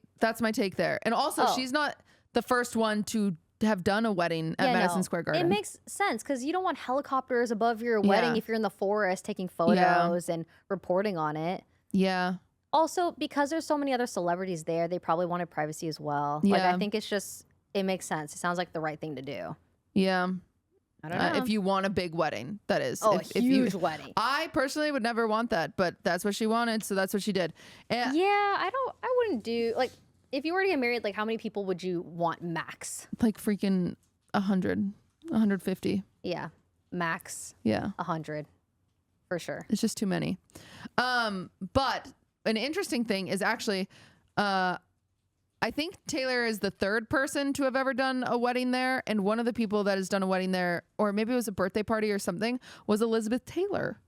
take there. And also, she's not the first one to have done a wedding at Madison Square Garden.
It makes sense because you don't want helicopters above your wedding if you're in the forest taking photos and reporting on it.
Yeah.
Also, because there's so many other celebrities there, they probably wanted privacy as well. Like, I think it makes sense. It sounds like the right thing to do.
Yeah.
I don't know.
If you want a big wedding, that is.
Oh, a huge wedding.
I personally would never want that, but that's what she wanted, so that's what she did. And
I wouldn't do, like, if you were to get married, like, how many people would you want max?
Like freaking 100, 150.
Yeah, max.
Yeah.
100, for sure.
It's just too many. But an interesting thing is actually, I think Taylor is the third person to have ever done a wedding there. And one of the people that has done a wedding there, or maybe it was a birthday party or something, was Elizabeth Taylor.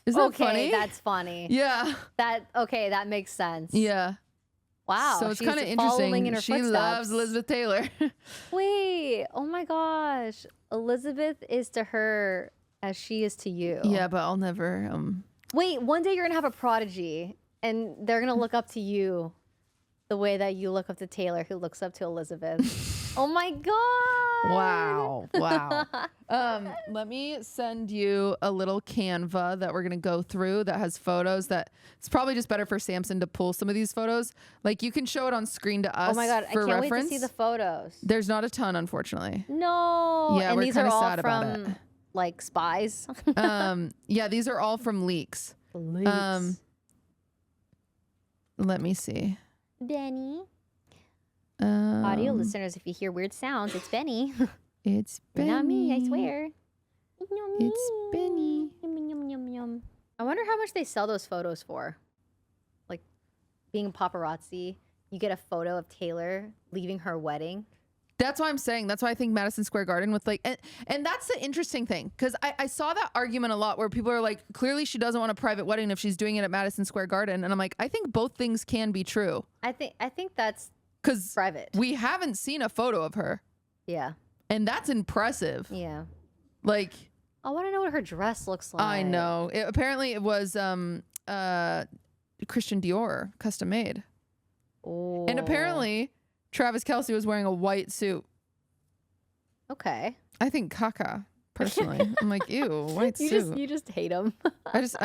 Is that funny?
Okay, that's funny.
Yeah.
That makes sense.
Yeah.
Wow.
So it's kind of interesting.
In her
she
footsteps.
loves Elizabeth Taylor.
Wait. Oh my gosh. Elizabeth is to her as she is to you.
Yeah, but I'll never.
Wait, one day you're going to have a prodigy and they're going to look up to you the way that you look up to Taylor, who looks up to Elizabeth. Oh my God.
Wow. Let me send you a little Canva that we're going to go through that has photos that it's probably just better for Samson to pull some of these photos. Like you can show it on screen to us.
Oh my God. I can't
reference.
wait to see the photos.
There's not a ton, unfortunately.
No.
Yeah,
and
we're
these are
kinda
all
sad about
from like spies.
Yeah, these are all from leaks. Let me see.
Benny. Audio listeners, if you hear weird sounds, it's Benny.
It's Benny.
Not me, I swear.
It's Benny.
Yum, yum, yum, yum. I wonder how much they sell those photos for. Like being a paparazzi, you get a photo of Taylor leaving her wedding.
That's why I'm saying. That's why I think Madison Square Garden with like, and that's the interesting thing because I saw that argument a lot where people are like, clearly she doesn't want a private wedding if she's doing it at Madison Square Garden, and I'm like, I think both things can be true.
I think that's
because
private.
We haven't seen a photo of her.
Yeah,
and that's impressive.
Yeah,
like
I want to know what her dress looks like.
I know. Apparently, it was Christian Dior, custom made.
Oh,
and apparently, Travis Kelce was wearing a white suit.
Okay.
I think caca, personally. I'm like, ew, white suit.
You just hate him.
He's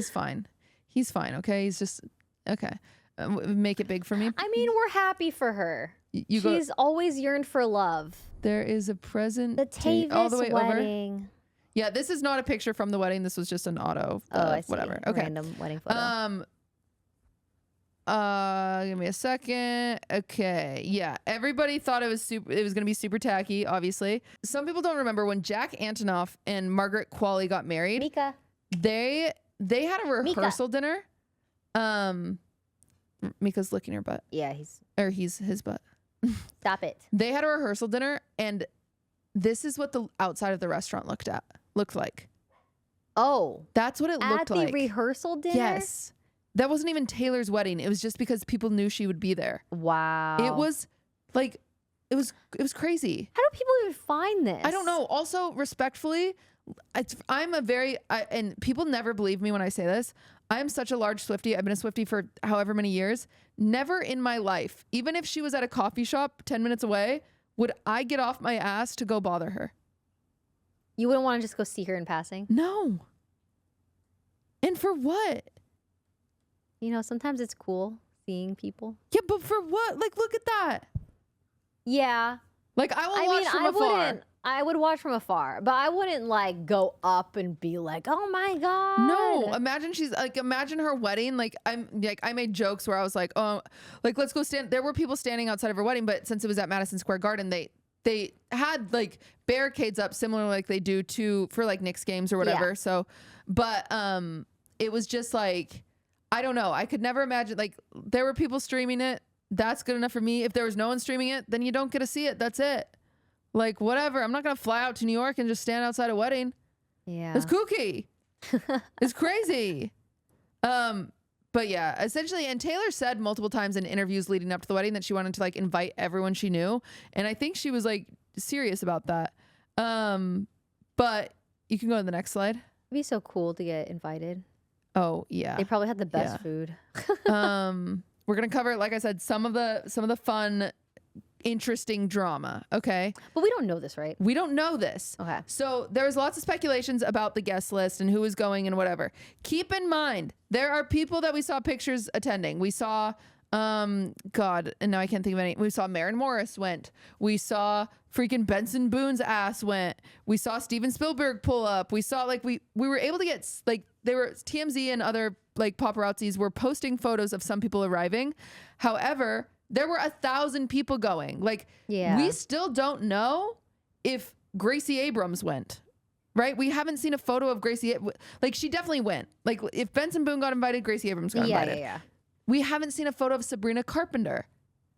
fine. He's fine, okay? He's just, okay. Make it big for me.
I mean, we're happy for her. She's always yearned for love.
There is a present.
The Tayvis
all the way
wedding.
Over. Yeah, this is not a picture from the wedding. This was just an auto.
I see.
Whatever. Okay.
Random wedding photo.
Give me a second. Okay. Yeah. Everybody thought it was going to be super tacky, obviously. Some people don't remember when Jack Antonoff and Margaret Qualley got married.
Mika.
They had a rehearsal dinner. Mika's licking her butt.
Yeah,
his butt.
Stop it.
They had a rehearsal dinner, and this is what the outside of the restaurant looked like.
Oh.
That's what it looked like.
At the rehearsal dinner?
Yes. That wasn't even Taylor's wedding. It was just because people knew she would be there.
Wow.
It was like, it was crazy.
How do people even find this?
I don't know. Also, respectfully, and people never believe me when I say this. I am such a large Swiftie. I've been a Swiftie for however many years. Never in my life, even if she was at a coffee shop 10 minutes away, would I get off my ass to go bother her.
You wouldn't want to just go see her in passing?
No. And for what?
You know, sometimes it's cool seeing people.
Yeah, but for what? Like, look at that.
Yeah.
Like, I will watch from afar.
I would watch from afar, but I wouldn't like go up and be like, "Oh my god!"
No, imagine her wedding. Like, I made jokes where I was like, "Oh, like let's go stand." There were people standing outside of her wedding, but since it was at Madison Square Garden, they had like barricades up, similar like they do for like Knicks games or whatever. Yeah. So, but it was just like, I don't know. I could never imagine, like, there were people streaming it. That's good enough for me. If there was no one streaming it, then you don't get to see it. That's it. Like, whatever. I'm not going to fly out to New York and just stand outside a wedding. Yeah. It's kooky. It's crazy. But yeah, essentially, and Taylor said multiple times in interviews leading up to the wedding that she wanted to like invite everyone she knew. And I think she was like serious about that. But you can go to the next slide.
It'd be so cool to get invited.
Oh yeah.
They probably had the best food.
We're going to cover, like I said, some of the fun, interesting drama. Okay.
But we don't know this, right?
We don't know this.
Okay.
So there's lots of speculations about the guest list and who is going and whatever. Keep in mind, there are people that we saw pictures attending. We saw, God, and now I can't think of any. We saw Maren Morris went. We saw freaking Benson Boone's ass went. We saw Steven Spielberg pull up. We saw like, we were able to get like, there were TMZ and other like paparazzis were posting photos of some people arriving. However, there were 1,000 people going. Like, we still don't know if Gracie Abrams went, right? We haven't seen a photo of Gracie. Like, she definitely went. Like, if Benson Boone got invited, Gracie Abrams got invited. Yeah. We haven't seen a photo of Sabrina Carpenter.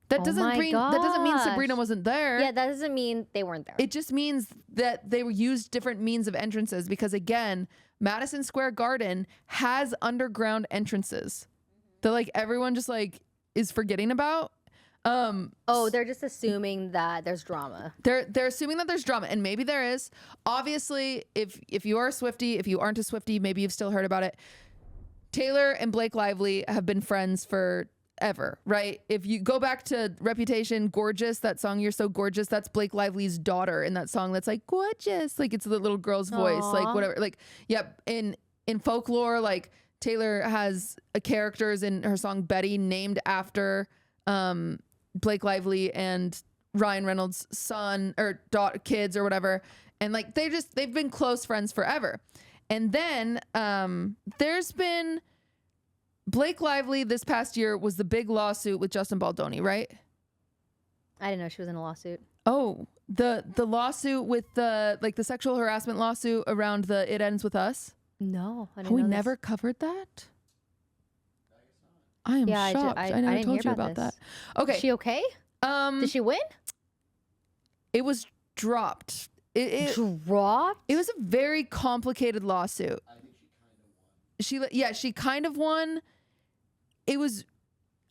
That doesn't mean Sabrina wasn't there.
Yeah, that doesn't mean they weren't there.
It just means that they used different means of entrances because, again, Madison Square Garden has underground entrances that like everyone just like is forgetting about.
They're just assuming that there's drama.
They're assuming that there's drama, and maybe there is. Obviously, if you are a Swiftie, if you aren't a Swiftie, maybe you've still heard about it. Taylor and Blake Lively have been friends forever, right? If you go back to Reputation, Gorgeous, that song You're So Gorgeous, that's Blake Lively's daughter in that song that's like gorgeous, like it's the little girl's voice. Aww. Like whatever, like yep. In folklore, like Taylor has characters in her song Betty named after Blake Lively and Ryan Reynolds' son or kids or whatever, and like they've been close friends forever. And then there's been Blake Lively this past year was the big lawsuit with Justin Baldoni, right?
I didn't know she was in a lawsuit.
Oh, the lawsuit with the sexual harassment lawsuit around the It Ends With Us?
No, I didn't
Have we
know
never covered that? I am shocked. I never told you about that. Okay.
Is she okay? Did she win?
It was dropped. It
dropped?
It was a very complicated lawsuit. I think she kind of won. It was,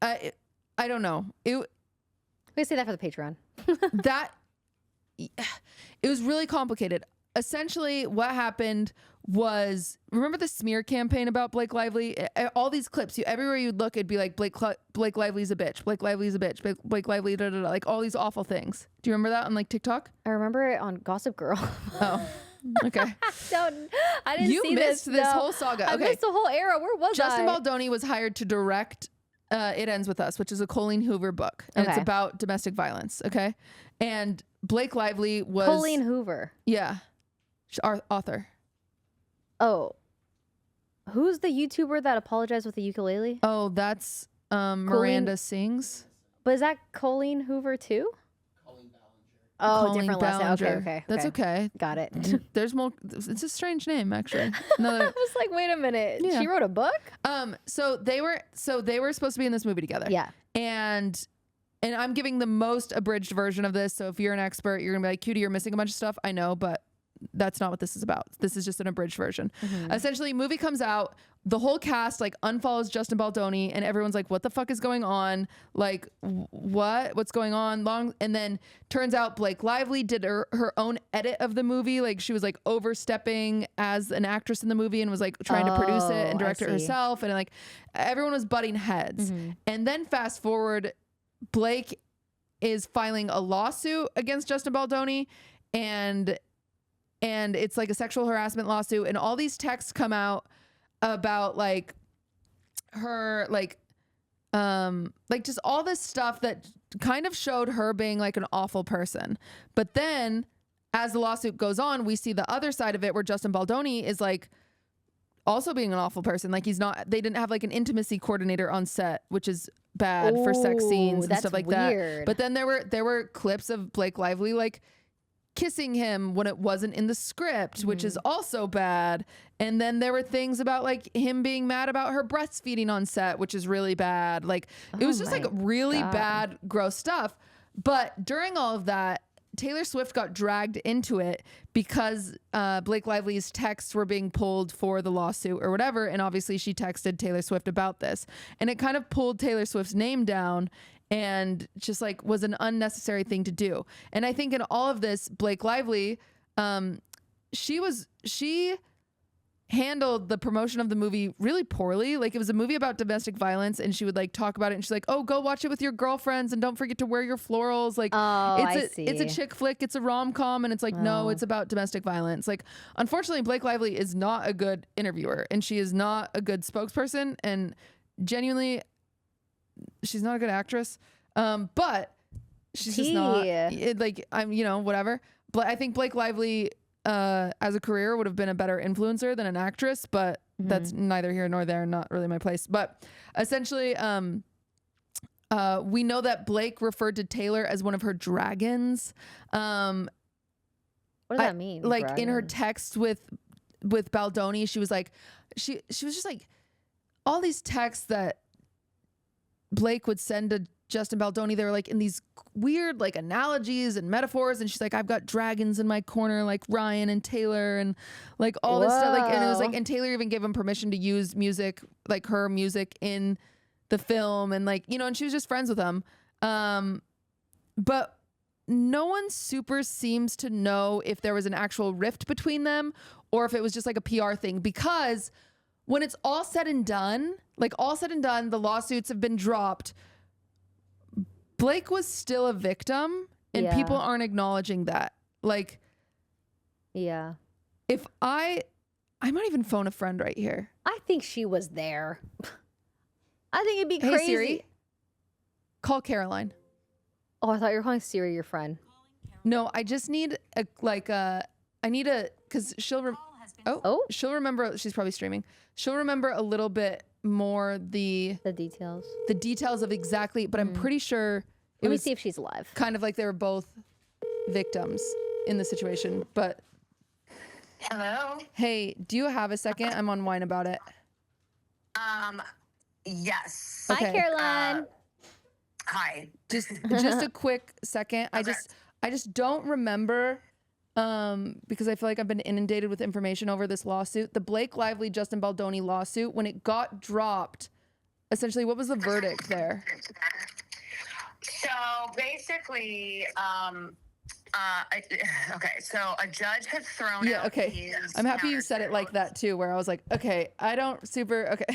I don't know.
We say that for the Patreon.
It was really complicated. Essentially, what happened was, remember the smear campaign about Blake Lively? All these clips, everywhere you'd look, it'd be like Blake Lively's a bitch. Blake Lively's a bitch. Blake Lively, da, da, da, like all these awful things. Do you remember that on like TikTok?
I remember it on Gossip Girl.
Oh, okay.
I didn't
you
see
missed this whole saga. Okay.
I missed the whole era. Where was
Justin Baldoni was hired to direct It Ends With Us, which is a Colleen Hoover book, and it's about domestic violence. Okay, and Blake Lively was
Colleen Hoover.
Yeah, our author.
Oh, who's the YouTuber that apologized with the ukulele?
Oh, that's Miranda Sings.
But is that Colleen Hoover too?
Colleen
different
Ballinger.
lesson. Okay.
That's okay.
Got it.
There's more. It's a strange name, actually.
I was like, wait a minute. Yeah. She wrote a book?
So they were supposed to be in this movie together.
Yeah.
And I'm giving the most abridged version of this. So if you're an expert, you're gonna be like, Cutie, you're missing a bunch of stuff. I know, but that's not what this is about. This is just an abridged version. Mm-hmm. Essentially, movie comes out, the whole cast like unfollows Justin Baldoni, and everyone's like, what the fuck is going on? Like, what's going on? And then turns out Blake Lively did her own edit of the movie. Like, she was like overstepping as an actress in the movie and was like trying to produce it and direct it herself. And like everyone was butting heads. Mm-hmm. And then fast forward, Blake is filing a lawsuit against Justin Baldoni, and it's like a sexual harassment lawsuit, and all these texts come out about like her, like like just all this stuff that kind of showed her being like an awful person. But then as the lawsuit goes on, we see the other side of it where Justin Baldoni is like also being an awful person. Like they didn't have like an intimacy coordinator on set, which is bad for sex scenes and stuff like that. But then there were clips of Blake Lively like kissing him when it wasn't in the script, which is also bad. And then there were things about like him being mad about her breastfeeding on set, which is really bad. Like it was just like really bad, gross stuff. But during all of that, Taylor Swift got dragged into it because Blake Lively's texts were being pulled for the lawsuit or whatever. And obviously she texted Taylor Swift about this. And it kind of pulled Taylor Swift's name down and just like was an unnecessary thing to do. And I think in all of this, Blake Lively, she handled the promotion of the movie really poorly. Like it was a movie about domestic violence and she would like talk about it and she's like, oh, go watch it with your girlfriends and don't forget to wear your florals. Like it's a chick flick, it's a rom-com, and it's like, no, it's about domestic violence. Like unfortunately, Blake Lively is not a good interviewer and she is not a good spokesperson, and genuinely she's not a good actress. But she's just not like, I'm, whatever. But I think Blake Lively as a career would have been a better influencer than an actress, but that's neither here nor there, not really my place. But essentially, we know that Blake referred to Taylor as one of her dragons.
What does that mean?
Like
dragon?
In her text with Baldoni, she was like, she was just like all these texts that Blake would send to Justin Baldoni, they were like in these weird like analogies and metaphors, and she's like, I've got dragons in my corner like Ryan and Taylor and like all this stuff, like, and it was like, and Taylor even gave him permission to use music, like her music, in the film, and like, and she was just friends with him, but no one super seems to know if there was an actual rift between them or if it was just like a PR thing, because when it's all said and done, the lawsuits have been dropped, Blake was still a victim, and people aren't acknowledging that. Like, if I might even phone a friend right here.
I think she was there. I think it'd be crazy.
Hey Siri, call Caroline.
Oh, I thought you were calling Siri your friend.
No, I just need because she'll remember. She's probably streaming. She'll remember a little bit more the details of exactly, but I'm pretty sure
let me see if she's alive.
Kind of like they were both victims in the situation. But
hello.
Hey, do you have a second? I'm on Wine About It.
Yes.
Okay. Hi, Caroline.
Hi.
Just a quick second. Okay. I just don't remember. Because I feel like I've been inundated with information over this lawsuit. The Blake Lively, Justin Baldoni lawsuit, when it got dropped, essentially, what was the verdict there?
So basically, so a judge had thrown out his
I'm happy you said it like that too, where I was like, okay,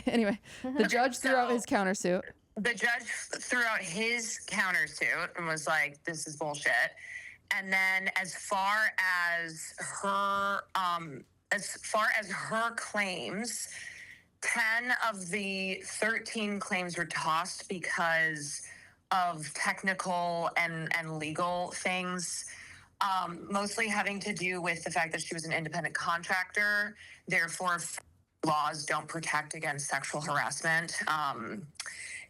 anyway, the judge threw out his countersuit.
The judge threw out his countersuit and was like, this is bullshit. And then as far as her claims, 10 of the 13 claims were tossed because of technical and legal things, mostly having to do with the fact that she was an independent contractor. Therefore, laws don't protect against sexual harassment.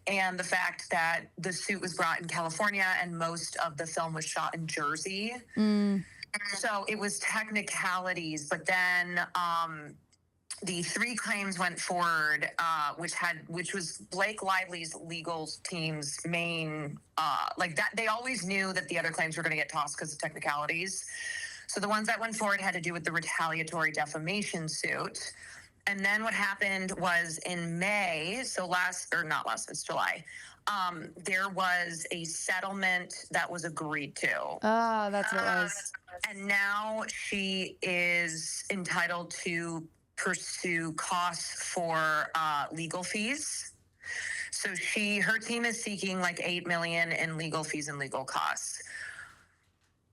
And the fact that the suit was brought in California and most of the film was shot in Jersey. So it was technicalities, but then the 3 claims went forward, which was Blake Lively's legal team's main, they always knew that the other claims were going to get tossed because of technicalities. So the ones that went forward had to do with the retaliatory defamation suit. And then what happened was in May, it's July, there was a settlement that was agreed to.
Ah, that's what it was.
And now she is entitled to pursue costs for legal fees. So her team is seeking like $8 million in legal fees and legal costs.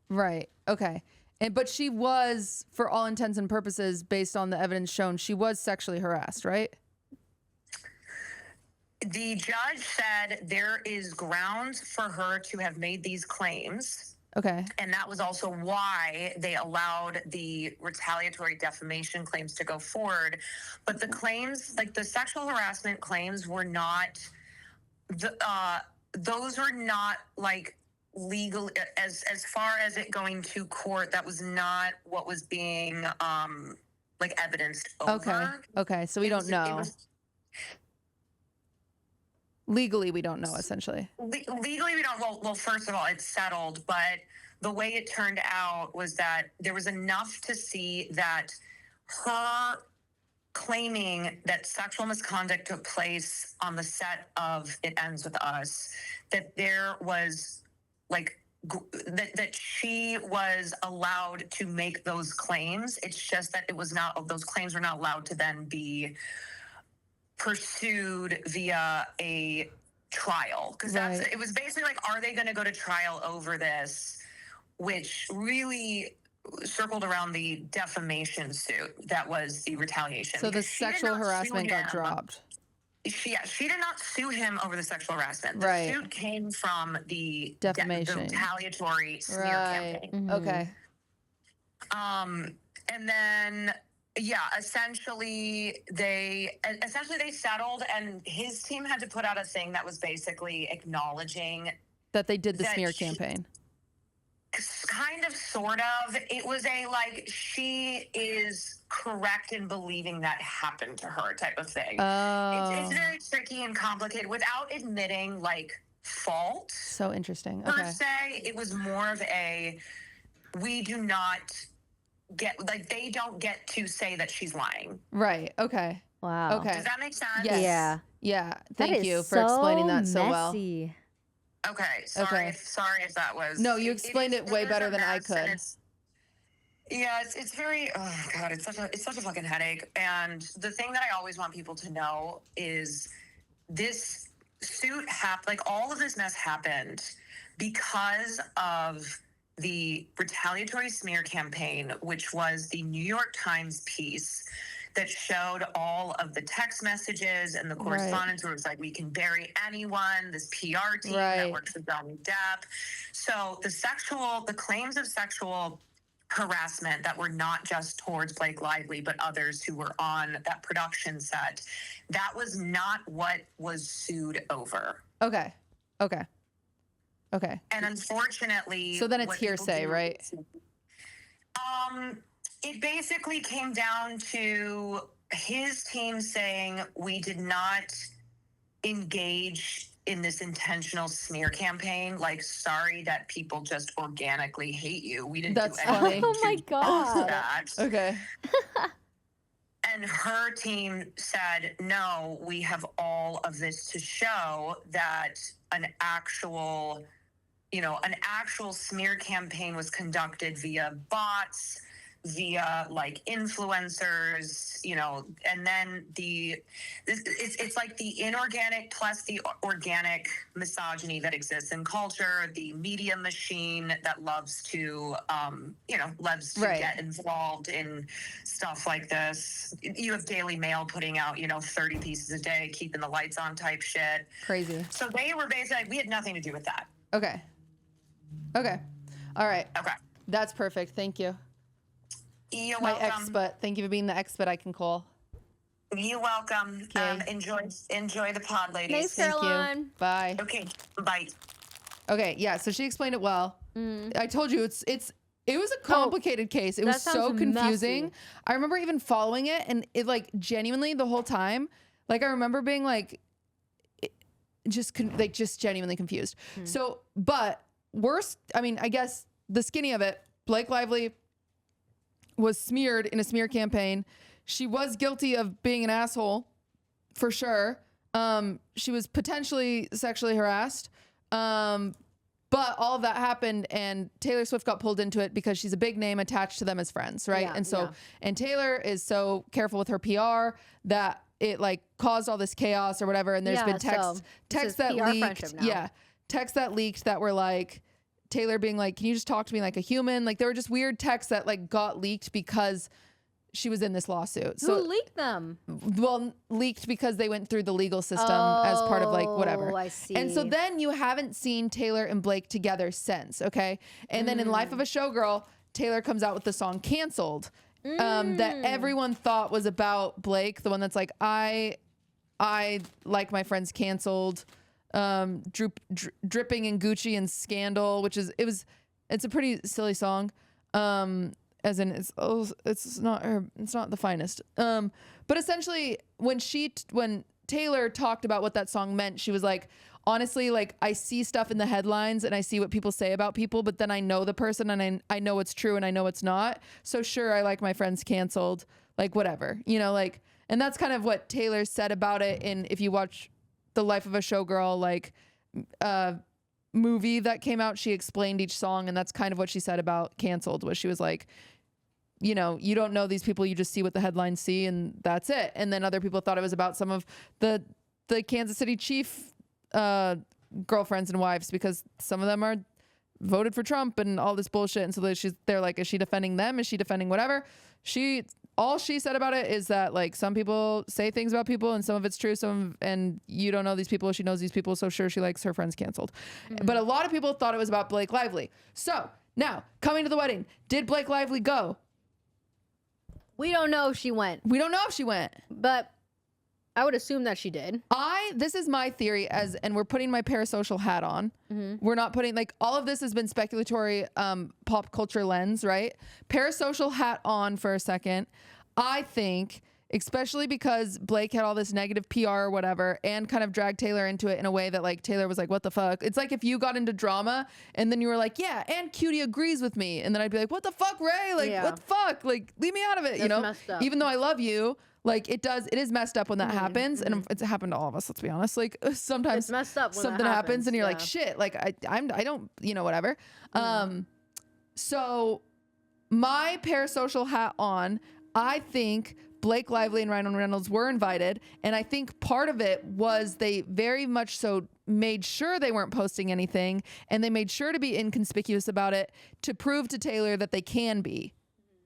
Right. Okay. But she was, for all intents and purposes, based on the evidence shown, she was sexually harassed, right?
the judge said there is grounds for her to have made these claims.
Okay.
And that was also why they allowed the retaliatory defamation claims to go forward. But the claims, like the sexual harassment claims, were not, those were not like legal as far as it going to court. That was not what was being like evidenced over.
Okay. So we don't know. Legally, we don't know, essentially.
Legally, we don't. Well, first of all, it's settled. But the way it turned out was that there was enough to see that her claiming that sexual misconduct took place on the set of It Ends With Us, that there was like that she was allowed to make those claims. It's just that it was not, those claims were not allowed to then be pursued via a trial, because it was basically like, are they going to go to trial over this, which really circled around the defamation suit that was the retaliation.
So the sexual harassment got dropped.
She did not sue him over the sexual harassment. The suit came from the
defamation,
the retaliatory smear campaign.
Mm-hmm. Okay.
And then essentially they settled, and his team had to put out a thing that was basically acknowledging
that they did the smear campaign.
Kind of, sort of. It was a like, she is correct in believing that happened to her type of thing. It's very tricky and complicated without admitting like fault.
So interesting.
Per se, it was more of a, we do not get, like, they don't get to say that she's lying.
Right. Okay.
Wow.
Okay.
Does that make sense?
Yes. Yeah. Thank you for explaining that so well.
Okay. Sorry if that was.
No, you explained it way better than I could.
It's very, oh God, it's such a fucking headache. And the thing that I always want people to know is this suit like all of this mess happened because of the retaliatory smear campaign, which was the New York Times piece that showed all of the text messages and the correspondence where it was like, we can bury anyone, this PR team that works with Johnny Depp. So the claims of sexual harassment that were not just towards Blake Lively, but others who were on that production set, that was not what was sued over.
Okay.
And unfortunately...
So then it's hearsay, right?
It basically came down to his team saying, we did not engage in this intentional smear campaign. Like, sorry that people just organically hate you. We didn't do anything.
Oh my God.
That.
Okay.
And her team said, no, we have all of this to show that an actual smear campaign was conducted via bots, via like influencers, and then it's like the inorganic plus the organic misogyny that exists in culture, the media machine that loves to get involved in stuff like this. You have Daily Mail putting out 30 pieces a day, keeping the lights on type shit.
Crazy.
So they were basically like, we had nothing to do with that.
Okay. All right.
Okay.
That's perfect. Thank you.
You're
my
welcome.
expert. Thank you for being the expert I can call.
You're welcome.
Okay.
Enjoy the pod, ladies.
Nice,
Thank
Caroline.
you. Bye.
Okay. Bye.
Okay. Yeah. So she explained it well. I told you it was a complicated case. It was so confusing.
Messy.
I remember even following it, and it like genuinely the whole time. Like I remember being like, just genuinely confused. So, but worst. I mean, I guess the skinny of it. Blake Lively was smeared in a smear campaign. She was guilty of being an asshole, for sure. She was potentially sexually harassed. But all of that happened, and Taylor Swift got pulled into it because she's a big name attached to them as friends, right?
Yeah,
and so, and Taylor is so careful with her PR that it like caused all this chaos or whatever. And there's been texts that leaked. Yeah. Texts that leaked that were like, Taylor being like, can you just talk to me like a human? Like there were just weird texts that like got leaked because she was in this lawsuit.
Who leaked them?
Well, leaked because they went through the legal system as part of like whatever.
I see.
And so then you haven't seen Taylor and Blake together since, okay? And then in Life of a Showgirl, Taylor comes out with the song Canceled that everyone thought was about Blake, the one that's like, I like my friends canceled, dripping in Gucci and Scandal, which is, it's a pretty silly song. As in it's not the finest. But essentially when Taylor talked about what that song meant, she was like, honestly, like I see stuff in the headlines and I see what people say about people, but then I know the person and I know what's true and I know it's not. So sure, I like my friends canceled, like whatever, you know, like, and that's kind of what Taylor said about it. And if you watch the Life of a Showgirl, like, movie that came out, she explained each song, and that's kind of what she said about Canceled, was she was like, you know, you don't know these people, you just see what the headlines see and that's it. And then other people thought it was about some of the Kansas City Chief girlfriends and wives, because some of them are voted for Trump and all this bullshit, and so they're like, is she defending them, is she defending whatever? All she said about it is that like some people say things about people and some of it's true, and you don't know these people, she knows these people, so sure, she likes her friends canceled. But a lot of people thought it was about Blake Lively. So now coming to the wedding, did Blake Lively go?
We don't know if she went.
We don't know if she went,
but I would assume that she did.
This is my theory, and we're putting my parasocial hat on. We're not putting, like, all of this has been speculatory pop culture lens, right? Parasocial hat on for a second. I think, especially because Blake had all this negative PR or whatever and kind of dragged Taylor into it in a way that like Taylor was like, what the fuck? It's like if you got into drama and then you were like, yeah, and Cutie agrees with me. And then I'd be like, what the fuck, Ray? Like, what the fuck? Like, leave me out of it, you know? Even though I love you, like it is messed up when that happens. And it's happened to all of us, let's be honest. Like sometimes
it's messed up when
something happens and you're like, shit, like I don't, you know, whatever. So my parasocial hat on, I think Blake Lively and Ryan Reynolds were invited, and I think part of it was they very much so made sure they weren't posting anything, and they made sure to be inconspicuous about it to prove to Taylor that they can be.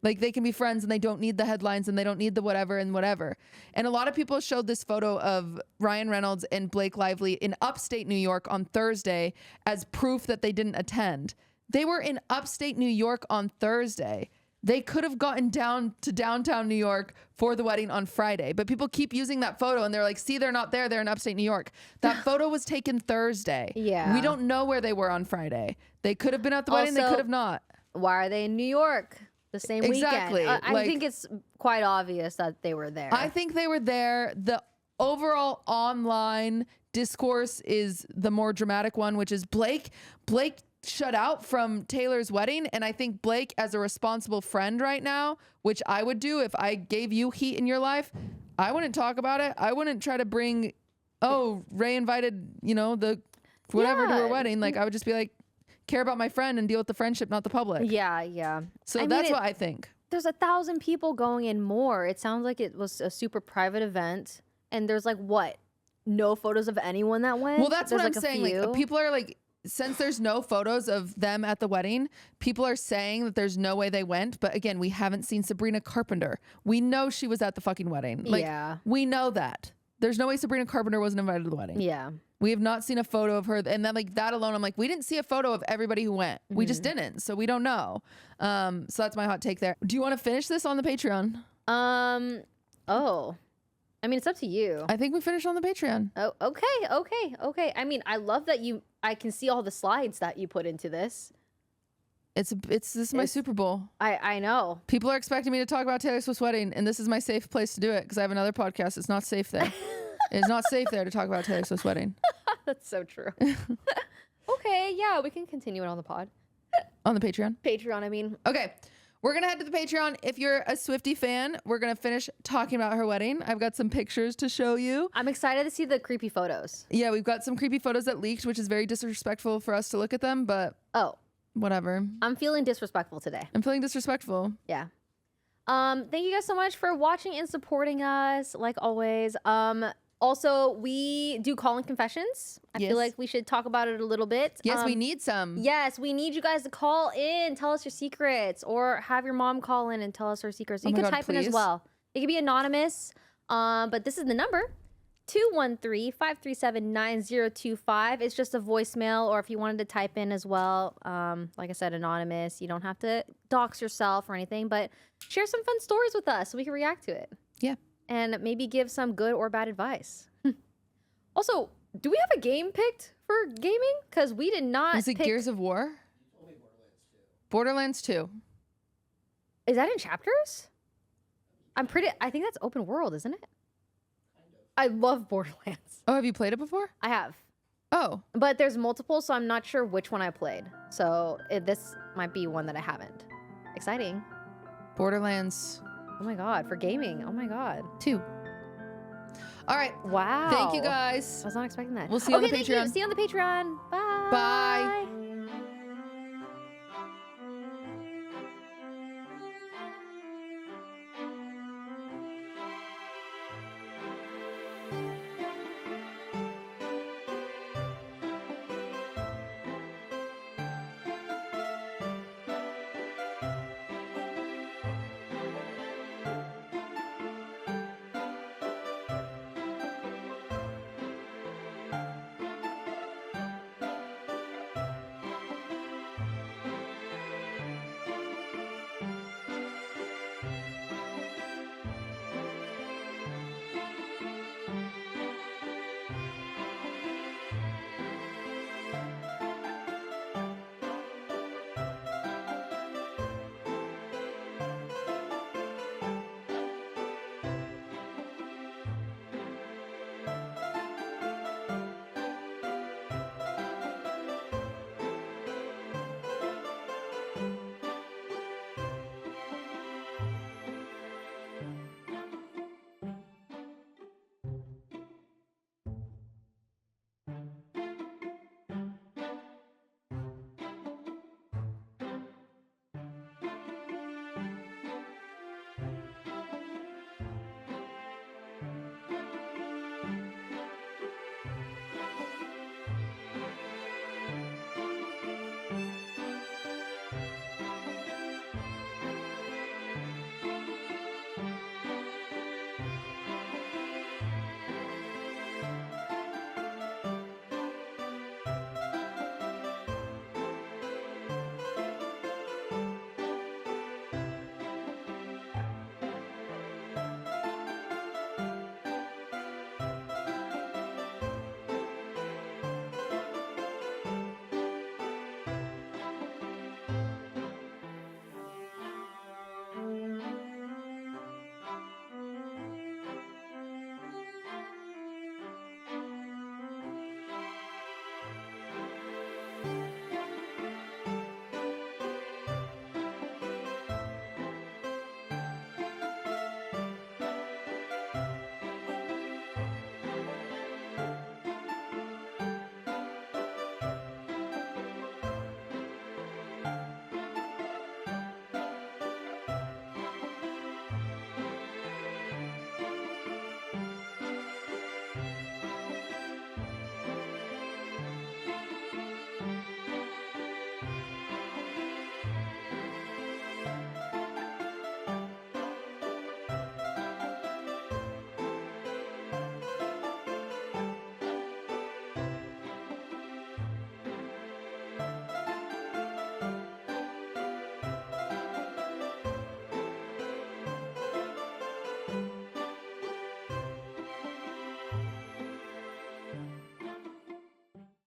Like, they can be friends and they don't need the headlines and they don't need the whatever and whatever. And a lot of people showed this photo of Ryan Reynolds and Blake Lively in upstate New York on Thursday as proof that they didn't attend. They were in upstate New York on Thursday. They could have gotten down to downtown New York for the wedding on Friday, but people keep using that photo and they're like, see, they're not there. They're in upstate New York. That photo was taken Thursday.
Yeah.
We don't know where they were on Friday. They could have been at the wedding. They could have not.
Why are they in New York the same
Exactly.
weekend? I think it's quite obvious that they were there.
I think they were there. The overall online discourse is the more dramatic one, which is Blake shut out from Taylor's wedding, and I think Blake, as a responsible friend right now, which I would do if I gave you heat in your life, I wouldn't talk about it. I wouldn't try to bring, Ray invited, you know, the whatever to her wedding. Like, I would just be like, care about my friend and deal with the friendship, not the public.
Yeah.
So that's what I think.
There's 1,000 people going in more. It sounds like it was a super private event, and there's like what? No photos of anyone that went?
Well, that's
there's
what I'm saying. Like, people are like, since there's no photos of them at the wedding, people are saying that there's no way they went. But again, we haven't seen Sabrina Carpenter. We know she was at the fucking wedding. Like, we know that. There's no way Sabrina Carpenter wasn't invited to the wedding.
Yeah.
We have not seen a photo of her. And then like that alone, I'm like, we didn't see a photo of everybody who went. We just didn't. So we don't know. So that's my hot take there. Do you want to finish this on the Patreon?
I mean, it's up to you.
I think we finished on the Patreon.
Oh, okay. I mean, I love that I can see all the slides that you put into this.
This is my Super Bowl.
I know.
People are expecting me to talk about Taylor Swift's wedding, and this is my safe place to do it because I have another podcast. It's not safe there. It's not safe there to talk about Taylor Swift's wedding.
That's so true. Okay, yeah, we can continue it on the pod.
On the Patreon?
Patreon, I mean.
Okay. We're going to head to the Patreon. If you're a Swiftie fan, we're going to finish talking about her wedding. I've got some pictures to show you.
I'm excited to see the creepy photos.
Yeah, we've got some creepy photos that leaked, which is very disrespectful for us to look at them, but whatever.
I'm feeling disrespectful today.
I'm feeling disrespectful.
Yeah. Thank you guys so much for watching and supporting us, like always. Also, we do call-in confessions. I feel like we should talk about it a little bit.
Yes, we need some.
Yes, we need you guys to call in, tell us your secrets, or have your mom call in and tell us her secrets. You can type in as well. It can be anonymous, but this is the number, 213-537-9025. It's just a voicemail, or if you wanted to type in as well, like I said, anonymous. You don't have to dox yourself or anything, but share some fun stories with us so we can react to it.
Yeah.
And maybe give some good or bad advice. Also, do we have a game picked for gaming? Because we did not.
Is it Gears of War? Borderlands 2.
Is that in chapters? I think that's open world, isn't it? I love Borderlands.
Oh, have you played it before?
I have.
Oh.
But there's multiple, so I'm not sure which one I played. So this might be one that I haven't. Exciting.
Borderlands.
Oh my God, for gaming. Oh my God.
2. All right.
Wow.
Thank you guys.
I was not expecting that.
We'll see you on the
Thank
Patreon.
You. See you on the Patreon. Bye.
Bye.